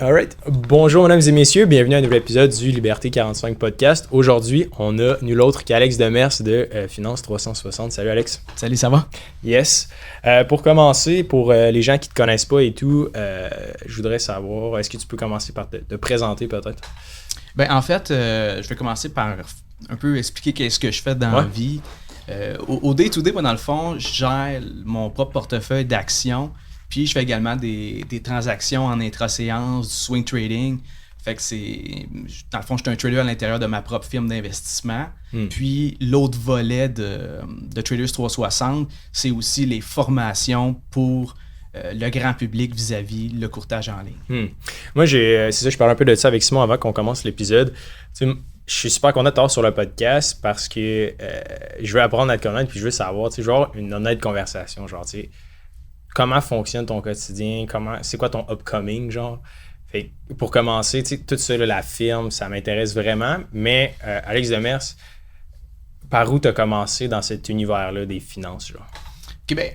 Alright. Bonjour mesdames et messieurs, bienvenue à un nouvel épisode du Liberté 45 podcast. Aujourd'hui, on a nul autre qu'Alex Demers de Finance 360. Salut Alex. Salut, ça va? Yes. Pour commencer, pour les gens qui ne te connaissent pas et tout, je voudrais savoir, est-ce que tu peux commencer par te présenter peut-être? Ben, en fait, je vais commencer par un peu expliquer qu'est-ce que je fais dans la vie. Au day-to-day, dans le fond, je gère mon propre portefeuille d'actions. Puis je fais également des transactions en intra-séance, du swing trading. Fait que dans le fond, je suis un trader à l'intérieur de ma propre firme d'investissement. Puis l'autre volet de Traders 360, c'est aussi les formations pour le grand public vis-à-vis le courtage en ligne. Moi, c'est ça, je parle un peu de ça avec Simon avant qu'on commence l'épisode. Tu sais, je suis super content de t'avoir sur le podcast parce que je veux apprendre à te connaître puis je veux savoir, tu sais, je veux avoir une honnête conversation, genre, tu sais, comment fonctionne ton quotidien, c'est quoi ton upcoming, genre. Fait que pour commencer, tu sais, tout ça, là, la firme, ça m'intéresse vraiment, mais Alex Demers, par où tu as commencé dans cet univers-là des finances, genre? OK, ben,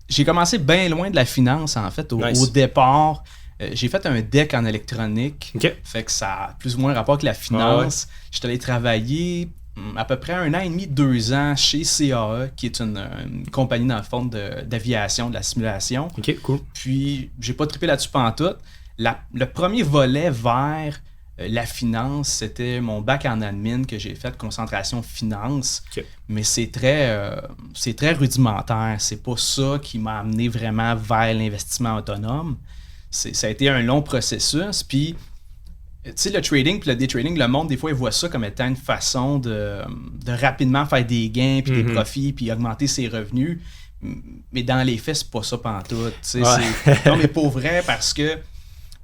j'ai commencé bien loin de la finance, en fait. Nice. Au départ, j'ai fait un deck en électronique. OK. Fait que ça a plus ou moins rapport avec la finance. Je suis allé travailler à peu près 1 an et demi, 2 ans chez CAE, qui est une compagnie dans le fond d'aviation, de la simulation. OK, cool. Puis, j'ai pas trippé là-dessus pantoute. Le premier volet vers la finance, c'était mon bac en admin que j'ai fait, concentration finance. OK. Mais c'est très rudimentaire. C'est pas ça qui m'a amené vraiment vers l'investissement autonome. Ça a été un long processus. Puis, tu sais, le trading puis le day trading, le monde, des fois, il voit ça comme étant une façon de rapidement faire des gains puis des profits puis augmenter ses revenus. Mais dans les faits, c'est pas ça pantoute. Non, mais pour vrai, parce que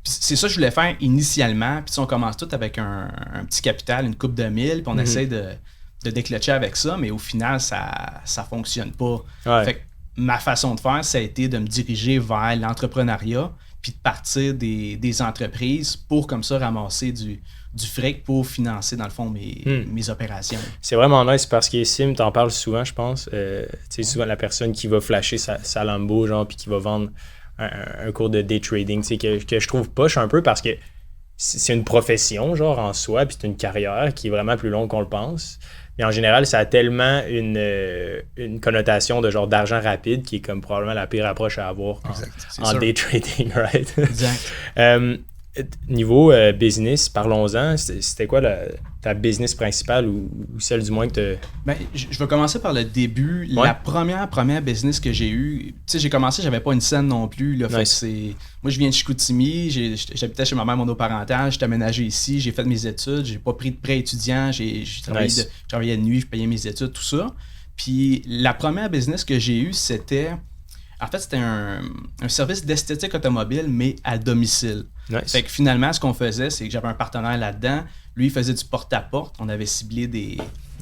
c'est ça que je voulais faire initialement. Puis on commence tout avec un petit capital, une coupe de 1000, puis on essaie de déclencher avec ça, mais au final, ça fonctionne pas. Ouais. Fait que ma façon de faire, ça a été de me diriger vers l'entrepreneuriat puis de partir des entreprises pour comme ça ramasser du fric pour financer dans le fond mes opérations. C'est vraiment nice parce que Sim, t'en parles souvent, je pense. Tu sais, souvent la personne qui va flasher sa Lambo, genre, puis qui va vendre un cours de day trading, tu sais, que je trouve poche un peu parce que c'est une profession, genre, en soi, puis c'est une carrière qui est vraiment plus longue qu'on le pense. Mais en général, ça a tellement une connotation de genre d'argent rapide qui est comme probablement la pire approche à avoir en day trading, right? Exact. Niveau business, parlons-en. C'était quoi ta business principale ou celle du moins que tu... Ben, je vais commencer par le début. Ouais. La première business que j'ai eue, tu sais, j'ai commencé, j'avais pas une scène non plus. Là, Nice. fait que moi, je viens de Chicoutimi, j'habitais chez ma mère monoparentale, j'étais aménagé ici, j'ai fait mes études, j'ai pas pris de prêt étudiant, j'ai travaillé de nuit, je payais mes études, tout ça. Puis la première business que j'ai eue, c'était un service d'esthétique automobile, mais à domicile. Nice. Fait que finalement, ce qu'on faisait, c'est que j'avais un partenaire là-dedans. Lui, il faisait du porte-à-porte. On avait ciblé des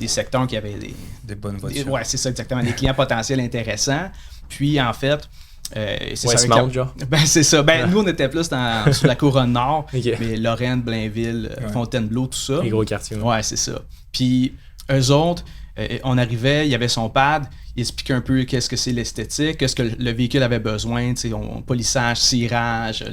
secteurs qui avaient des bonnes voitures. Ouais, c'est ça, exactement. Des clients potentiels intéressants. Puis, en fait, c'est Westmount, genre. Ben, c'est ça. Ben, nous, on était plus sur la couronne nord, Ok. mais Lorraine, Blainville, Fontainebleau, tout ça. Les gros quartiers. Ouais, c'est ça. Puis, eux autres, on arrivait, il y avait son pad, il expliquait un peu qu'est-ce que c'est l'esthétique, qu'est-ce que le véhicule avait besoin, tu sais, polissage, cirage,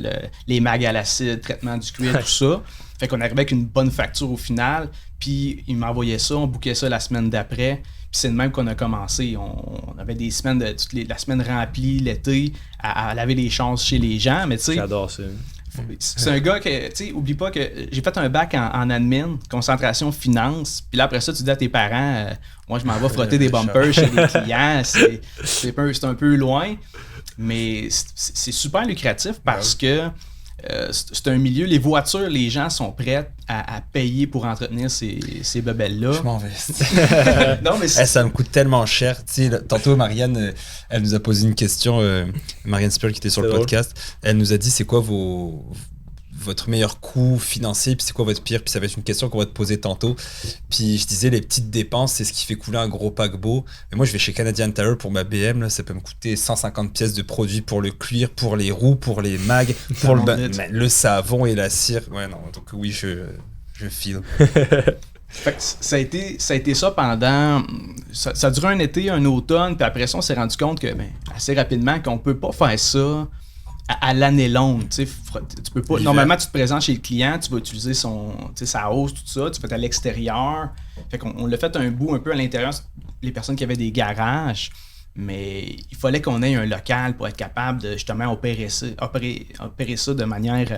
les mags à l'acide, traitement du cuir, tout ça. Fait qu'on arrivait avec une bonne facture au final, puis il m'envoyait ça, on bookait ça la semaine d'après, puis c'est de même qu'on a commencé. On avait des semaines, la semaine remplie, l'été, à laver les chances chez les gens, mais tu sais... J'adore ça. C'est un gars que, tu sais, oublie pas que j'ai fait un bac en admin, concentration finance, puis là après ça, tu dis à tes parents, moi je m'en vais frotter des bumpers chez des clients, c'est un peu loin, mais c'est super lucratif parce que c'est un milieu, les voitures, les gens sont prêts à payer pour entretenir ces bebelles-là. Je m'en vais. Non, mais Ça me coûte tellement cher. Tu sais, tantôt, Marianne, elle nous a posé une question, Marianne Spurl qui était sur le podcast. Elle nous a dit, c'est quoi votre meilleur coût financier, puis c'est quoi votre pire, puis ça va être une question qu'on va te poser tantôt. Puis je disais, les petites dépenses, c'est ce qui fait couler un gros paquebot. Mais moi, je vais chez Canadian Tire pour ma BM, là, ça peut me coûter 150 pièces de produits pour le cuir, pour les roues, pour les mags, pour le savon et la cire. Ouais, non, donc oui, je file. Fait que ça a été ça pendant... Ça a duré un été, un automne, puis après ça, on s'est rendu compte que assez rapidement qu'on peut pas faire ça à l'année longue. Tu peux pas. Normalement, tu te présentes chez le client, tu vas utiliser sa hausse, tout ça, tu fais à l'extérieur. Fait qu'on l'a fait un bout un peu à l'intérieur, les personnes qui avaient des garages. Mais il fallait qu'on ait un local pour être capable de justement opérer ça de manière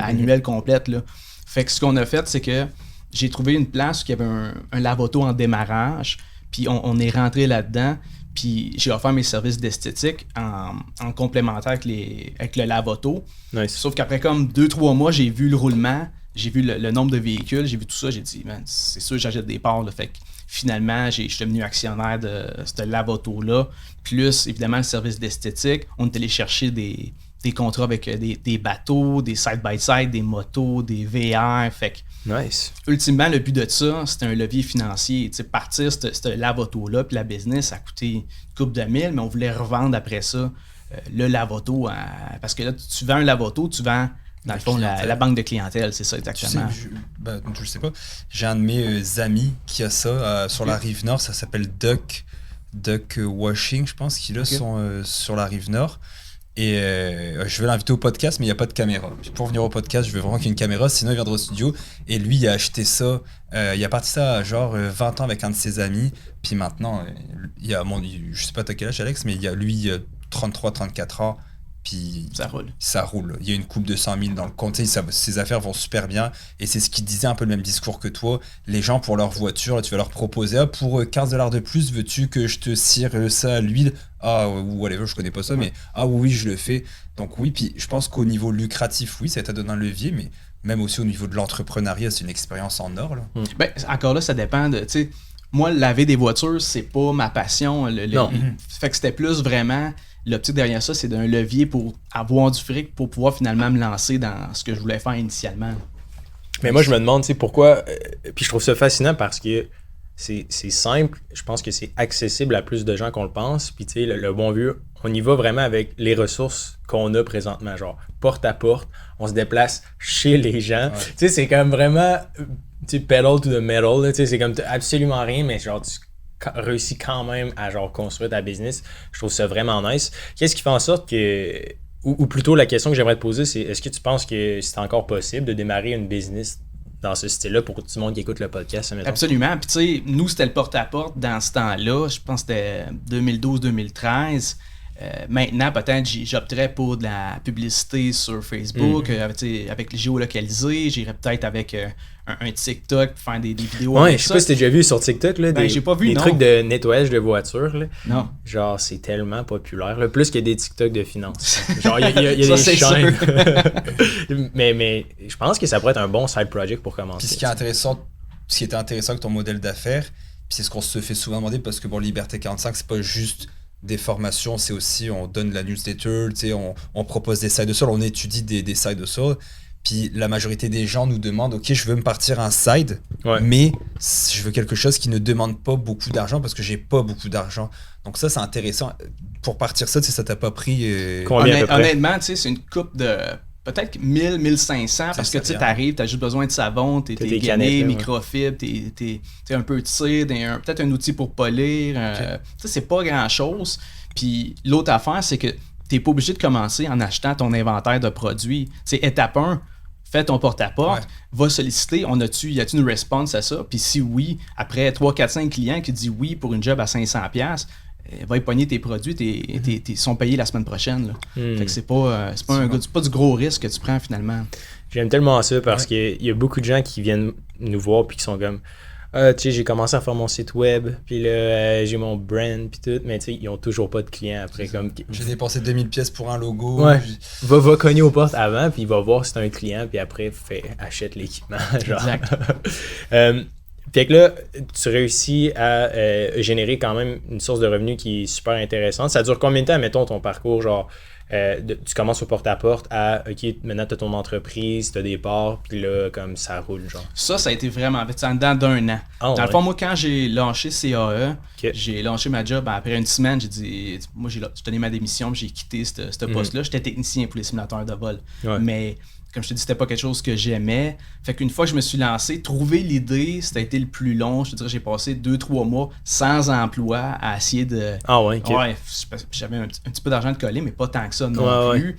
annuelle complète. Là. Fait que ce qu'on a fait, c'est que j'ai trouvé une place où il y avait un lave-auto en démarrage, puis on est rentré là-dedans. Puis j'ai offert mes services d'esthétique en complémentaire avec le lave-auto. Nice. Sauf qu'après comme 2-3 mois, j'ai vu le roulement, j'ai vu le nombre de véhicules, j'ai vu tout ça, j'ai dit, man, c'est sûr que j'achète des parts. Là. Fait que finalement, je suis devenu actionnaire de ce lave-auto-là. Plus, évidemment, le service d'esthétique. On est allé chercher des contrats avec des bateaux, des side-by-side, des motos, des VR. Fait que nice. Ultimement, le but de ça, c'était un levier financier. T'sais, partir ce lave-auto-là, puis la business, ça a coûté une couple de mille, mais on voulait revendre après ça le lave-auto. Parce que là, tu vends un lave-auto, tu vends, dans le fond, la banque de clientèle, c'est ça exactement. Tu sais, je sais pas, j'ai un de mes amis qui a ça sur la Rive-Nord, ça s'appelle Duck Washing, je pense, qu'il a sur la Rive-Nord. Et je vais l'inviter au podcast, mais il n'y a pas de caméra. Puis pour venir au podcast, je veux vraiment qu'il y ait une caméra, sinon il viendra au studio. Et lui, il a acheté ça, il a parti ça à genre 20 ans avec un de ses amis. Puis maintenant, je sais pas t'as quel âge, Alex, mais lui, 33, 34 ans. Puis ça roule. Il y a une coupe de 100 000 dans le compte. Ses affaires vont super bien. Et c'est ce qu'il disait, un peu le même discours que toi. Les gens, pour leur voiture, tu vas leur proposer pour $15 de plus, veux-tu que je te cire ça à l'huile? Ah, ou whatever, je connais pas ça, mais oui, je le fais. Donc oui, puis je pense qu'au niveau lucratif, oui, ça t'a donné un levier, mais même aussi au niveau de l'entrepreneuriat, c'est une expérience en or. Là. Ben, encore là, ça dépend de. Moi, laver des voitures, c'est pas ma passion. Fait que c'était plus vraiment. L'optique derrière ça, c'est d'un levier pour avoir du fric pour pouvoir finalement me lancer dans ce que je voulais faire initialement. Mais moi, je me demande, pourquoi... puis je trouve ça fascinant parce que c'est simple. Je pense que c'est accessible à plus de gens qu'on le pense. Puis tu sais, le bon vieux, on y va vraiment avec les ressources qu'on a présentement. Genre, porte à porte, on se déplace chez les gens. Ouais. Tu sais, c'est comme vraiment... pedal to the metal. Tu sais, c'est comme absolument rien, mais genre, tu réussis quand même à genre construire ta business. Je trouve ça vraiment nice. Qu'est-ce qui fait en sorte que... Ou plutôt, la question que j'aimerais te poser, c'est est-ce que tu penses que c'est encore possible de démarrer une business dans ce style-là pour tout le monde qui écoute le podcast? Mettons? Absolument. Puis tu sais, nous, c'était le porte-à-porte dans ce temps-là. Je pense que c'était 2012-2013. Maintenant, peut-être, j'opterais pour de la publicité sur Facebook, avec les géolocalisés. J'irais peut-être avec un TikTok pour faire des vidéos. Ouais, je sais pas si t'as déjà vu sur TikTok là, j'ai pas vu, des trucs de nettoyage de voitures. Là. Non. Genre, c'est tellement populaire. Là, plus qu'il y a des TikTok de finance. Genre, il y a des chaînes. mais je pense que ça pourrait être un bon side project pour commencer. Puis ce qui était intéressant avec ton modèle d'affaires, puis c'est ce qu'on se fait souvent demander, parce que Liberté 45, c'est pas juste des formations, c'est aussi, on donne la newsletter, on propose des side hustles, on étudie des side hustles. Puis la majorité des gens nous demandent, ok, je veux me partir un side, mais je veux quelque chose qui ne demande pas beaucoup d'argent parce que j'ai pas beaucoup d'argent. Donc ça, c'est intéressant. Pour partir ça t'a pas pris... Combien honnêtement, c'est une coupe de... Peut-être 1000, 1500, parce que tu arrives, tu as juste besoin de savon, t'es gainé, microfibre, t'es un peu tissé, peut-être un outil pour polir. C'est pas grand-chose. Puis l'autre affaire, c'est que t'es pas obligé de commencer en achetant ton inventaire de produits. C'est étape 1, fais ton porte-à-porte, va solliciter, y a-t-il une response à ça? Puis si oui, après 3, 4, 5 clients qui disent oui pour une job à 500$, va y pogner tes produits, ils sont payés la semaine prochaine. Là. Fait que c'est pas du gros risque que tu prends finalement. J'aime tellement ça parce qu'il y a beaucoup de gens qui viennent nous voir puis qui sont comme tu sais, j'ai commencé à faire mon site web, puis là, j'ai mon brand, puis tout, mais tu sais, ils ont toujours pas de clients après. Comme... J'ai dépensé 2000$ pour un logo. Ouais. Va cogner aux portes avant, puis il va voir si t'as un client, puis après, achète l'équipement. Genre. Exact. Fait que là, tu réussis à générer quand même une source de revenus qui est super intéressante. Ça dure combien de temps, mettons, ton parcours, genre, tu commences au porte-à-porte à, OK, maintenant tu as ton entreprise, tu as des parts, puis là, comme ça roule, genre. Ça a été vraiment vite, en dedans d'un an. Dans le fond, moi, quand j'ai lancé CAE, j'ai lancé ma job, après une semaine, j'ai dit, moi, j'ai donné ma démission, j'ai quitté ce poste-là. J'étais technicien pour les simulateurs de vol. Mais... Comme je te dis, c'était pas quelque chose que j'aimais. Fait qu'une fois que je me suis lancé, trouver l'idée, ça a été le plus long. Je te dirais, j'ai passé 2-3 mois sans emploi à essayer de... Ah ouais, okay. Ouais, j'avais un petit peu d'argent de coller, mais pas tant que ça non plus.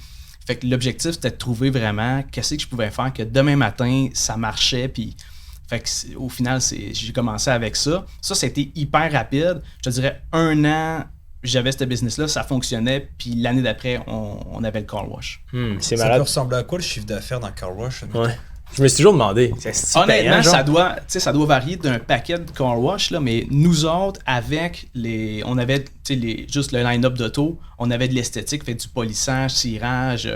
Fait que l'objectif, c'était de trouver vraiment qu'est-ce que je pouvais faire que demain matin, ça marchait. Puis, fait que au final, j'ai commencé avec ça. Ça, c'était hyper rapide. Je te dirais 1 an, j'avais ce business-là, ça fonctionnait. Puis l'année d'après, on avait le car wash. C'est Ça malade. peut ressembler à quoi le chiffre d'affaires d'un car wash? Ouais. Je me suis toujours demandé. Honnêtement, payant, ça doit varier d'un paquet de car wash, là, mais nous autres, avec on avait juste le line-up d'auto, on avait de l'esthétique, fait du polissage, cirage,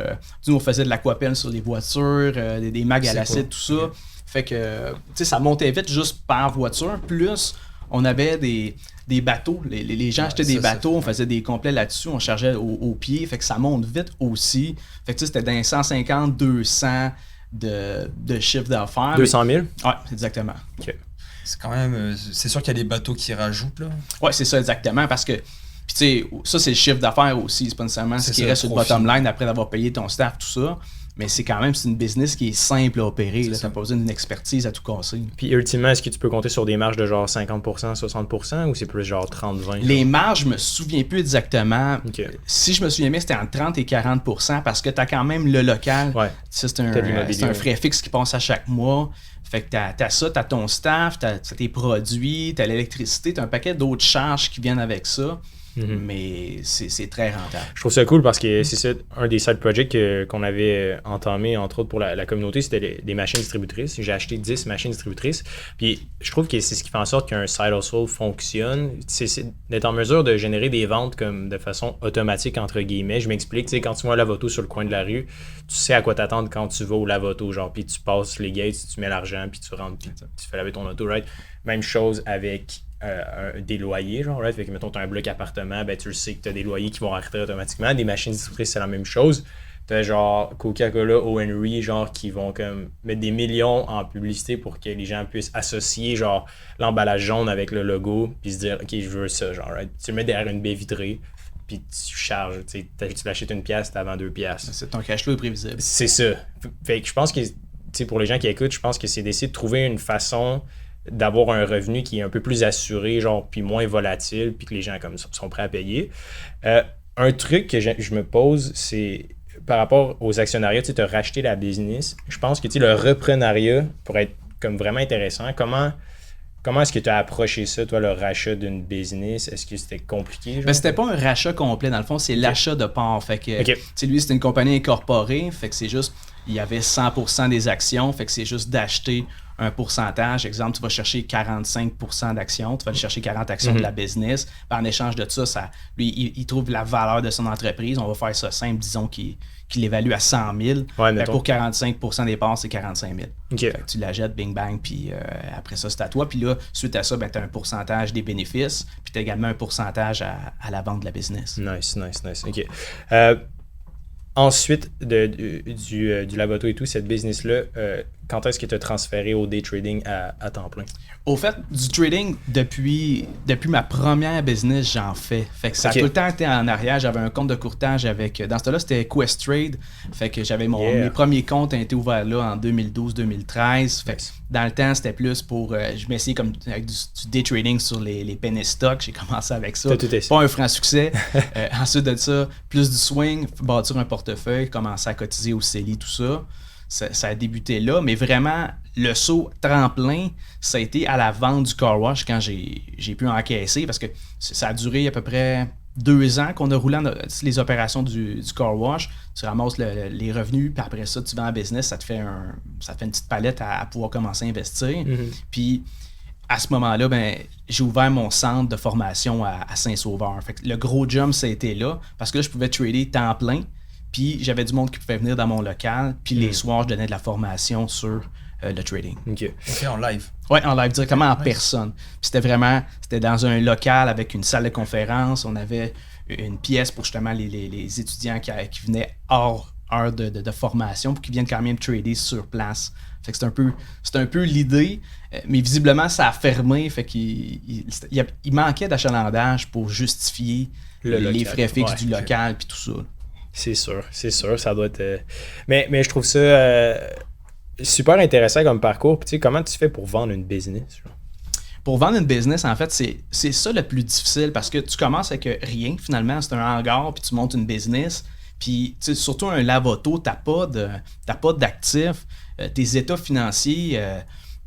on faisait de l'aquapelle sur les voitures, des mags à l'acide, tout ça. Okay. Fait que ça montait vite juste par voiture, plus on avait des bateaux. Les gens achetaient des bateaux, on faisait des complets là-dessus, on chargeait au pied, fait que ça monte vite aussi. Fait que c'était dans 150, 200 de chiffre d'affaires. 200 000? Oui, exactement. Okay. C'est quand même... C'est sûr qu'il y a des bateaux qui rajoutent, là. Oui, c'est ça, exactement, parce que, puis tu sais, ça, c'est le chiffre d'affaires aussi, c'est pas nécessairement ce qui reste sur le bottom line après d'avoir payé ton staff, tout ça, mais c'est quand même, c'est une business qui est simple à opérer, là, t'as pas besoin d'une expertise à tout casser. Puis ultimement, est-ce que tu peux compter sur des marges de genre 50%, 60% ou c'est plus genre 30-20? Les marges, je me souviens plus exactement. Okay. Si je me souviens bien, c'était entre 30 et 40% parce que tu as quand même le local. Ouais. Ça, c'est un frais fixe qui passe à chaque mois. Fait que t'as ça, t'as ton staff, t'as tes produits, t'as l'électricité, t'as un paquet d'autres charges qui viennent avec ça. Mais c'est très rentable. Je trouve ça cool parce que c'est ça, un des side projects qu'on avait entamé, entre autres pour la communauté, c'était des machines distributrices. J'ai acheté 10 machines distributrices. Puis je trouve que c'est ce qui fait en sorte qu'un side hustle fonctionne. C'est d'être en mesure de générer des ventes comme de façon automatique, entre guillemets. Je m'explique, quand tu vois un lave-auto sur le coin de la rue, tu sais à quoi t'attendre quand tu vas au lave-auto. Genre, puis tu passes les gates, tu mets l'argent, puis tu rentres, puis tu fais laver ton auto, right? Même chose avec des loyers, genre, right? Fait que, mettons, tu as un bloc appartement, ben, tu le sais que tu as des loyers qui vont arrêter automatiquement. Des machines distributrices, c'est la même chose. Tu as genre Coca-Cola, O&Henry, genre, qui vont comme mettre des millions en publicité pour que les gens puissent associer, genre, l'emballage jaune avec le logo, puis se dire, OK, je veux ça, genre, right? Tu le mets derrière une baie vitrée, puis tu charges, tu l'achètes 1 pièce, tu vends 2 pièces. C'est ton cash flow prévisible. C'est ça. Fait que je pense que, pour les gens qui écoutent, je pense que c'est d'essayer de trouver une façon d'avoir un revenu qui est un peu plus assuré, genre, puis moins volatile, puis que les gens comme sont prêts à payer. Un truc que je me pose, c'est par rapport aux actionnariats, tu as racheté la business. Je pense que le reprenariat pourrait être comme vraiment intéressant. Comment est-ce que tu as approché ça, toi, le rachat d'une business? Est-ce que c'était compliqué? Ben, c'était pas un rachat complet, dans le fond, c'est l'achat de part. Fait que, lui, c'était une compagnie incorporée, fait que c'est juste, il y avait 100% des actions, fait que c'est juste d'acheter un pourcentage. Exemple, tu vas chercher 45% d'actions, tu vas aller chercher 40 actions de la business. En échange de ça, lui, il trouve la valeur de son entreprise. On va faire ça simple, disons qu'il l'évalue à 100 000. Ouais, pour 45% des parts, c'est 45 000. Okay. Fait que tu la jettes, bing bang, puis après ça, c'est à toi. Puis là, suite à ça, ben, tu as un pourcentage des bénéfices, puis tu as également un pourcentage à la vente de la business. Nice. OK. Ensuite du lave-auto et tout, cette business-là, quand est-ce que tu as transféré au day trading à temps plein? Au fait, du trading, depuis ma première business, j'en fais. Fait que ça a tout le temps été en arrière. J'avais un compte de courtage avec... Dans ce temps-là, c'était Questrade. Fait que j'avais mes premiers comptes ont été ouverts là en 2012-2013. Fait que dans le temps, c'était plus pour... je m'essayais comme avec du day trading sur les penny stocks. J'ai commencé avec ça. Pas un franc succès. Ensuite de ça, plus du swing, bâtir un portefeuille, commencer à cotiser au CELI, tout ça. Ça a débuté là, mais vraiment, le saut tremplin, ça a été à la vente du car wash quand j'ai pu encaisser, parce que ça a duré à peu près 2 ans qu'on a roulé les opérations du car wash. Tu ramasses les revenus, puis après ça, tu vends en business, ça te fait une petite palette à pouvoir commencer à investir. Mm-hmm. Puis, à ce moment-là, ben, j'ai ouvert mon centre de formation à Saint-Sauveur. Fait que le gros jump, ça a été là, parce que là, je pouvais trader temps plein. Puis j'avais du monde qui pouvait venir dans mon local. Puis les soirs, je donnais de la formation sur le trading. OK, en live? Oui, en live, directement en personne. Puis c'était dans un local avec une salle de conférence. On avait une pièce pour justement les étudiants qui venaient hors heure de formation pour qu'ils viennent quand même trader sur place. Fait que c'est un peu l'idée, mais visiblement, ça a fermé. Fait qu'il manquait d'achalandage pour justifier les frais fixes du local puis tout ça. C'est sûr, ça doit être... Mais je trouve ça super intéressant comme parcours. Puis, tu sais, comment tu fais pour vendre une business? Genre? Pour vendre une business, en fait, c'est ça le plus difficile parce que tu commences avec rien, finalement. C'est un hangar, puis tu montes une business. Puis, surtout un lave-auto, t'as pas d'actifs. Tes états financiers,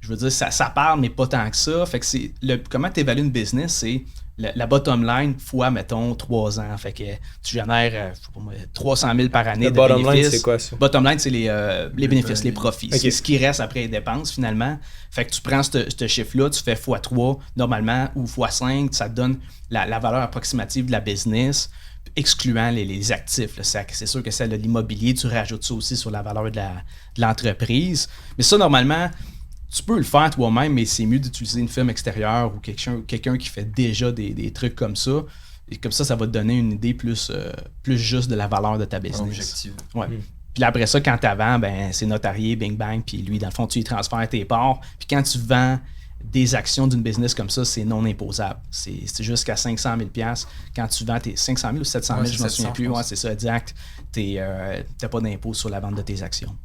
je veux dire, ça parle, mais pas tant que ça. Fait que comment tu évalues une business, c'est la bottom line fois, mettons, 3 ans. Fait que tu génères 300 000 par année le de bottom bénéfices. Line, c'est quoi ça? Bottom line, c'est les bénéfices, les profits. Okay. C'est ce qui reste après les dépenses, finalement. Fait que tu prends ce chiffre-là, tu fais x3 normalement ou x5, ça te donne la valeur approximative de la business, excluant les actifs. Là. C'est sûr que celle de l'immobilier, tu rajoutes ça aussi sur la valeur de l'entreprise. Mais ça, normalement, tu peux le faire toi-même, mais c'est mieux d'utiliser une firme extérieure ou quelqu'un qui fait déjà des trucs comme ça. Et comme ça va te donner une idée plus juste de la valeur de ta business. Objective. Ouais. Puis là, après ça, quand tu vends, c'est notarié, bing bang, puis lui, dans le fond, tu y transfères tes parts. Puis quand tu vends des actions d'une business comme ça, c'est non imposable. C'est jusqu'à 500 000 $. Quand tu vends tes 500 000 ou 700 000, je ne me souviens plus. Ouais, c'est ça, exact. Tu n'as pas d'impôt sur la vente de tes actions.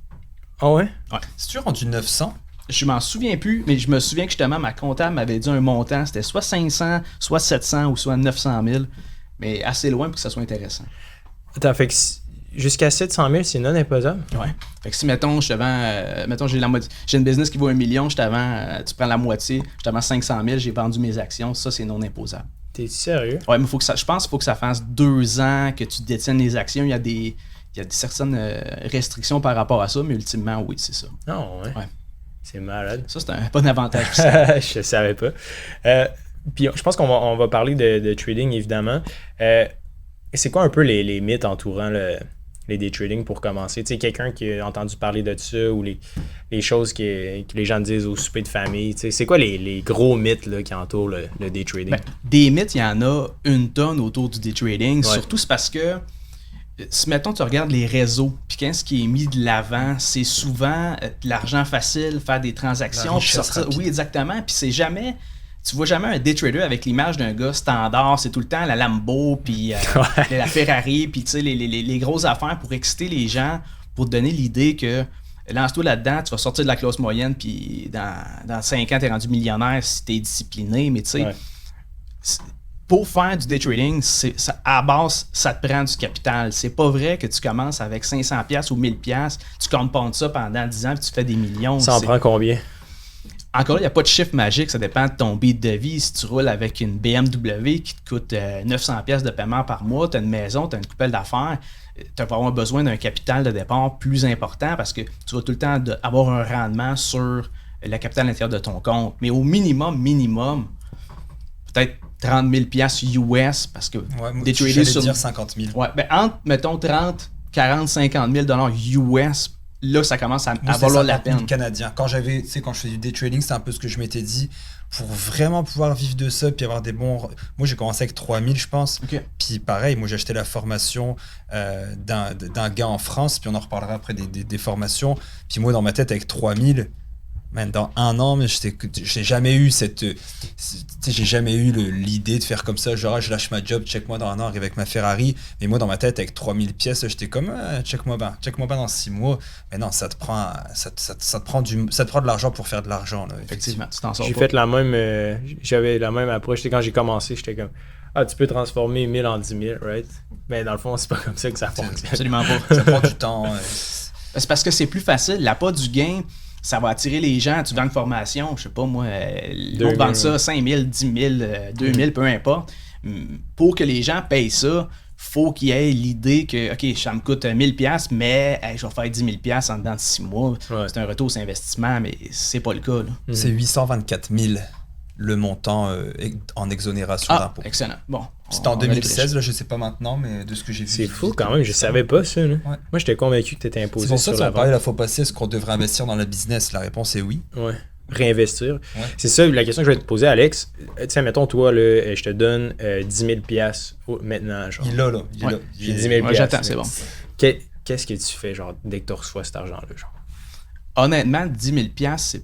Ah ouais? Ouais. C'est-tu rendu 900? Je m'en souviens plus, mais je me souviens que justement, ma comptable m'avait dit un montant. C'était soit 500, soit 700 ou soit 900 000. Mais assez loin pour que ça soit intéressant. Attends, fait que jusqu'à 700 000, c'est non imposable? Ouais. Fait que si, mettons, je te vends, mettons, j'ai une business qui vaut 1 million, je te vends, tu prends la moitié, je te vends 500 000, j'ai vendu mes actions, ça, c'est non imposable. T'es sérieux? Ouais, mais je pense qu'il faut que ça fasse 2 ans que tu détiennes les actions. Il y a certaines restrictions par rapport à ça, mais ultimement, oui, c'est ça. Non, ouais. C'est malade. Ça, c'est un bon avantage. Je savais pas. Puis je pense qu'on va parler de trading, évidemment. C'est quoi un peu les mythes entourant les day trading pour commencer? Tu sais, quelqu'un qui a entendu parler de ça ou les choses que les gens disent au souper de famille. Tu sais, c'est quoi les gros mythes là, qui entourent le day trading? Des mythes, il y en a une tonne autour du day trading. Ouais. Surtout, c'est parce que si, mettons, tu regardes les réseaux, puis quand ce qui est mis de l'avant, c'est souvent de l'argent facile, faire des transactions, puis sortir. Oui, exactement. Puis c'est jamais. Tu vois jamais un day trader avec l'image d'un gars standard. C'est tout le temps la Lambo, puis la Ferrari, puis tu sais, les grosses affaires pour exciter les gens, pour te donner l'idée que lance-toi là-dedans, tu vas sortir de la classe moyenne, puis dans 5 ans, tu es rendu millionnaire si tu es discipliné. Mais tu sais, pour faire du day trading, à la base, ça te prend du capital. C'est pas vrai que tu commences avec 500$ ou 1000$, tu compoundes ça pendant 10 ans, puis tu fais des millions. Ça en prend combien? Encore là, il n'y a pas de chiffre magique, ça dépend de ton beat de vie. Si tu roules avec une BMW qui te coûte 900$ de paiement par mois, tu as une maison, tu as une coupelle d'affaires, tu vas avoir besoin d'un capital de départ plus important parce que tu vas tout le temps avoir un rendement sur le capital à l'intérieur de ton compte. Mais au minimum, peut-être 30 000$ US parce que des traders sur dire 50 000. Ouais, entre, mettons, 30, 40, 50 000$ US, là, ça commence à valoir la peine. Canadien. Quand je faisais du day trading, c'est un peu ce que je m'étais dit. Pour vraiment pouvoir vivre de ça, puis avoir des bons... Moi, j'ai commencé avec 3 000, je pense. Okay. Puis pareil, moi, j'ai acheté la formation d'un gars en France, puis on en reparlera après des formations. Puis moi, dans ma tête, avec 3 000... Man, dans 1 an, mais j'ai jamais eu l'idée de faire comme ça, genre je lâche ma job, check-moi dans 1 an, arrive avec ma Ferrari. Mais moi, dans ma tête, avec 3000 pièces, j'étais comme check-moi bien dans 6 mois. Mais non, ça te prend de l'argent pour faire de l'argent. Là, effectivement, tu t'en sors pas. J'ai fait j'avais la même approche. Quand j'ai commencé, j'étais comme tu peux transformer 1000 en 10 000, right? Mais dans le fond, c'est pas comme ça que ça fonctionne. Absolument pas. Ça prend du temps. C'est parce que c'est plus facile. L'appât du gain, ça va attirer les gens. Tu vends une formation, je sais pas moi, l'autre vend ça 5 000, 10 000, 2 000, peu importe. Pour que les gens payent ça, faut qu'il y ait l'idée que, OK, ça me coûte 1000$, mais je vais faire 10 000$ en dedans de 6 mois. Ouais. C'est un retour sur investissement, mais c'est pas le cas. Là. C'est 824 000 le montant en exonération d'impôt. Excellent. Bon. C'était en 2016, là, je sais pas maintenant, mais de ce que j'ai vu. C'est fou quand même, je savais pas ça. Là. Ouais. Moi, j'étais convaincu que tu étais imposé sur la vente. C'est pour ça qu'on parlait la fois passée, est-ce qu'on devrait investir dans le business? La réponse est oui. Ouais. Réinvestir. Ouais. C'est ça, la question que je vais te poser, Alex. Tu sais, mettons, toi, là, je te donne 10 000$ maintenant. Genre. Il est là. J'ai 10 000$. Ouais, j'attends, c'est bon. Qu'est-ce que tu fais, genre, dès que tu reçois cet argent-là? Genre? Honnêtement, 10 000$,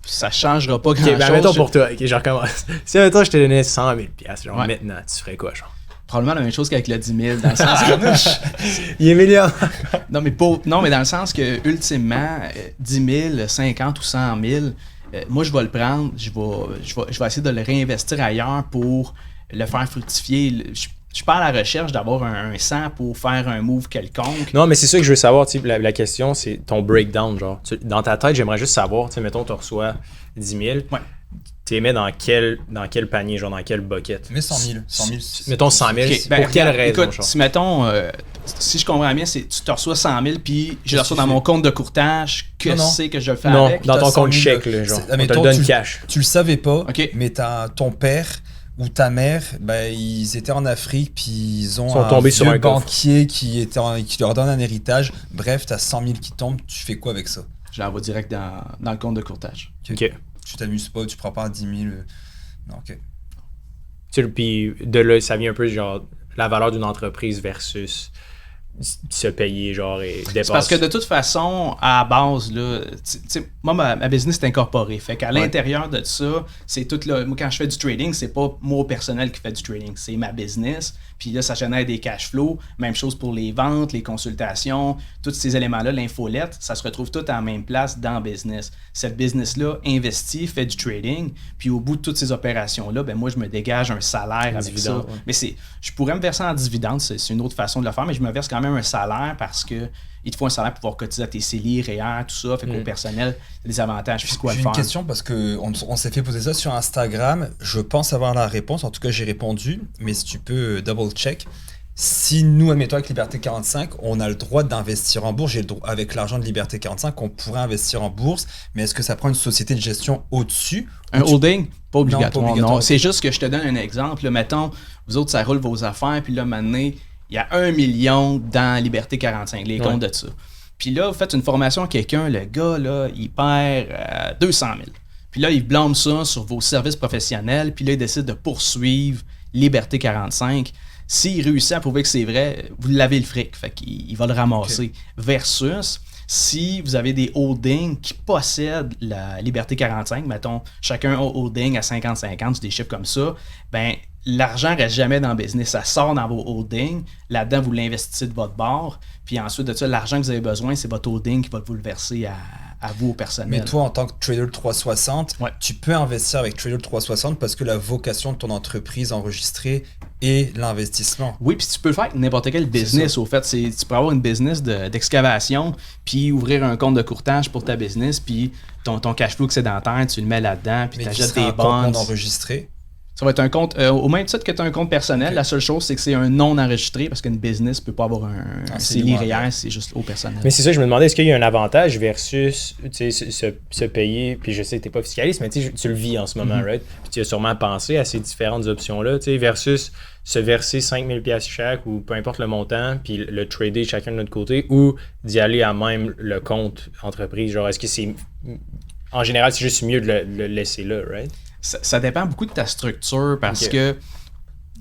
ça changera pas grand-chose. Ben, mettons pour toi, je recommence. Si mettons, je te donnais 100 000$, genre maintenant, tu ferais quoi, genre? Probablement la même chose qu'avec le 10 000, dans le sens que... Il est millionnaire. non, mais dans le sens que, ultimement, 10 000, 50 ou 100 000, moi, je vais le prendre, je vais essayer de le réinvestir ailleurs pour le faire fructifier. je suis pas à la recherche d'avoir un 100 pour faire un move quelconque. Non, mais c'est ça que je veux savoir. La question, c'est ton breakdown. Genre, dans ta tête, j'aimerais juste savoir, mettons, tu reçois 10 000. Ouais. Tu les mets dans quel panier, genre dans quel bucket? Mais 100 000. 100 000 mettons 100 000. Okay, Pour quelle raison? Écoute, si mettons, si je comprends bien, c'est tu te reçois 100 000 puis je le reçois dans mon compte de courtage, c'est que je le fais non, avec? dans ton compte chèque, là, genre. On te le donne cash. Tu le savais pas, okay. Mais ton père ou ta mère, ils étaient en Afrique, puis ils ont un tombés sur un banquier qui leur donne un héritage. Bref, tu as 100 000 qui tombent, tu fais quoi avec ça? Je l'envoie direct dans le compte de courtage. OK. Tu t'amuses pas, tu prends pas 10 000. Non, OK. Puis de là, ça vient un peu genre la valeur d'une entreprise versus se payer, genre, et dépasser. C'est parce que de toute façon, à la base, là, moi, ma business est incorporée. Fait qu'à l'intérieur de ça, c'est tout là. Moi, quand je fais du trading, c'est pas moi personnel qui fait du trading, c'est ma business. Puis là, ça génère des cash flows. Même chose pour les ventes, les consultations, tous ces éléments-là, l'infolette, ça se retrouve tout à la même place dans le business. Cette business-là investit, fait du trading. Puis au bout de toutes ces opérations-là, ben moi, je me dégage un salaire avec ça. Ouais. Mais je pourrais me verser en dividende, c'est une autre façon de le faire, mais je me verse quand même un salaire parce que il te faut un salaire pour pouvoir cotiser à tes CELI, REER, tout ça. Fait qu'au personnel, il y a des avantages fiscaux à le faire. J'ai une question parce qu'on s'est fait poser ça sur Instagram. Je pense avoir la réponse. En tout cas, j'ai répondu. Mais si tu peux double-check. Si nous, admettons avec Liberté 45, on a le droit d'investir en bourse, avec l'argent de Liberté 45, on pourrait investir en bourse. Mais est-ce que ça prend une société de gestion au-dessus? Un holding? Pas obligatoire. Non, c'est juste que je te donne un exemple. Là, mettons, vous autres, ça roule vos affaires. Puis là, maintenant, il y a 1 million dans Liberté 45, les comptes de ça. Puis là, vous faites une formation à quelqu'un, le gars, là, il perd 200 000. Puis là, il blâme ça sur vos services professionnels. Puis là, il décide de poursuivre Liberté 45. S'il réussit à prouver que c'est vrai, vous l'avez le fric. Fait qu'il va le ramasser. Okay. Versus, si vous avez des holdings qui possèdent la Liberté 45, mettons, chacun a holding à 50-50, des chiffres comme ça, ben l'argent reste jamais dans le business. Ça sort dans vos holdings. Là-dedans, vous l'investissez de votre bord. Puis ensuite de ça, l'argent que vous avez besoin, c'est votre holding qui va vous le verser à vous, au personnel. Mais toi, en tant que Trader 360, tu peux investir avec Trader 360 parce que la vocation de ton entreprise enregistrée est l'investissement. Oui, puis tu peux le faire avec n'importe quel business, au fait. Tu peux avoir une business d'excavation, puis ouvrir un compte de courtage pour ta business, puis ton cash flow excédentaire, tu le mets là-dedans, puis tu achètes des bonds. Mais enregistré. Ça va être un compte, au même titre que tu as un compte personnel, okay. La seule chose, c'est que c'est un non enregistré parce qu'une business ne peut pas avoir un CELI REER, c'est juste au personnel. Mais c'est ça, je me demandais, est-ce qu'il y a un avantage versus se payer, puis je sais que tu n'es pas fiscaliste, mais tu le vis en ce moment, right? Puis tu as sûrement pensé à ces différentes options-là, versus se verser 5 000 $ chaque ou peu importe le montant, puis le trader chacun de notre côté, ou d'y aller à même le compte entreprise. Genre, est-ce que c'est. En général, c'est juste mieux de le laisser là, right? Ça dépend beaucoup de ta structure parce que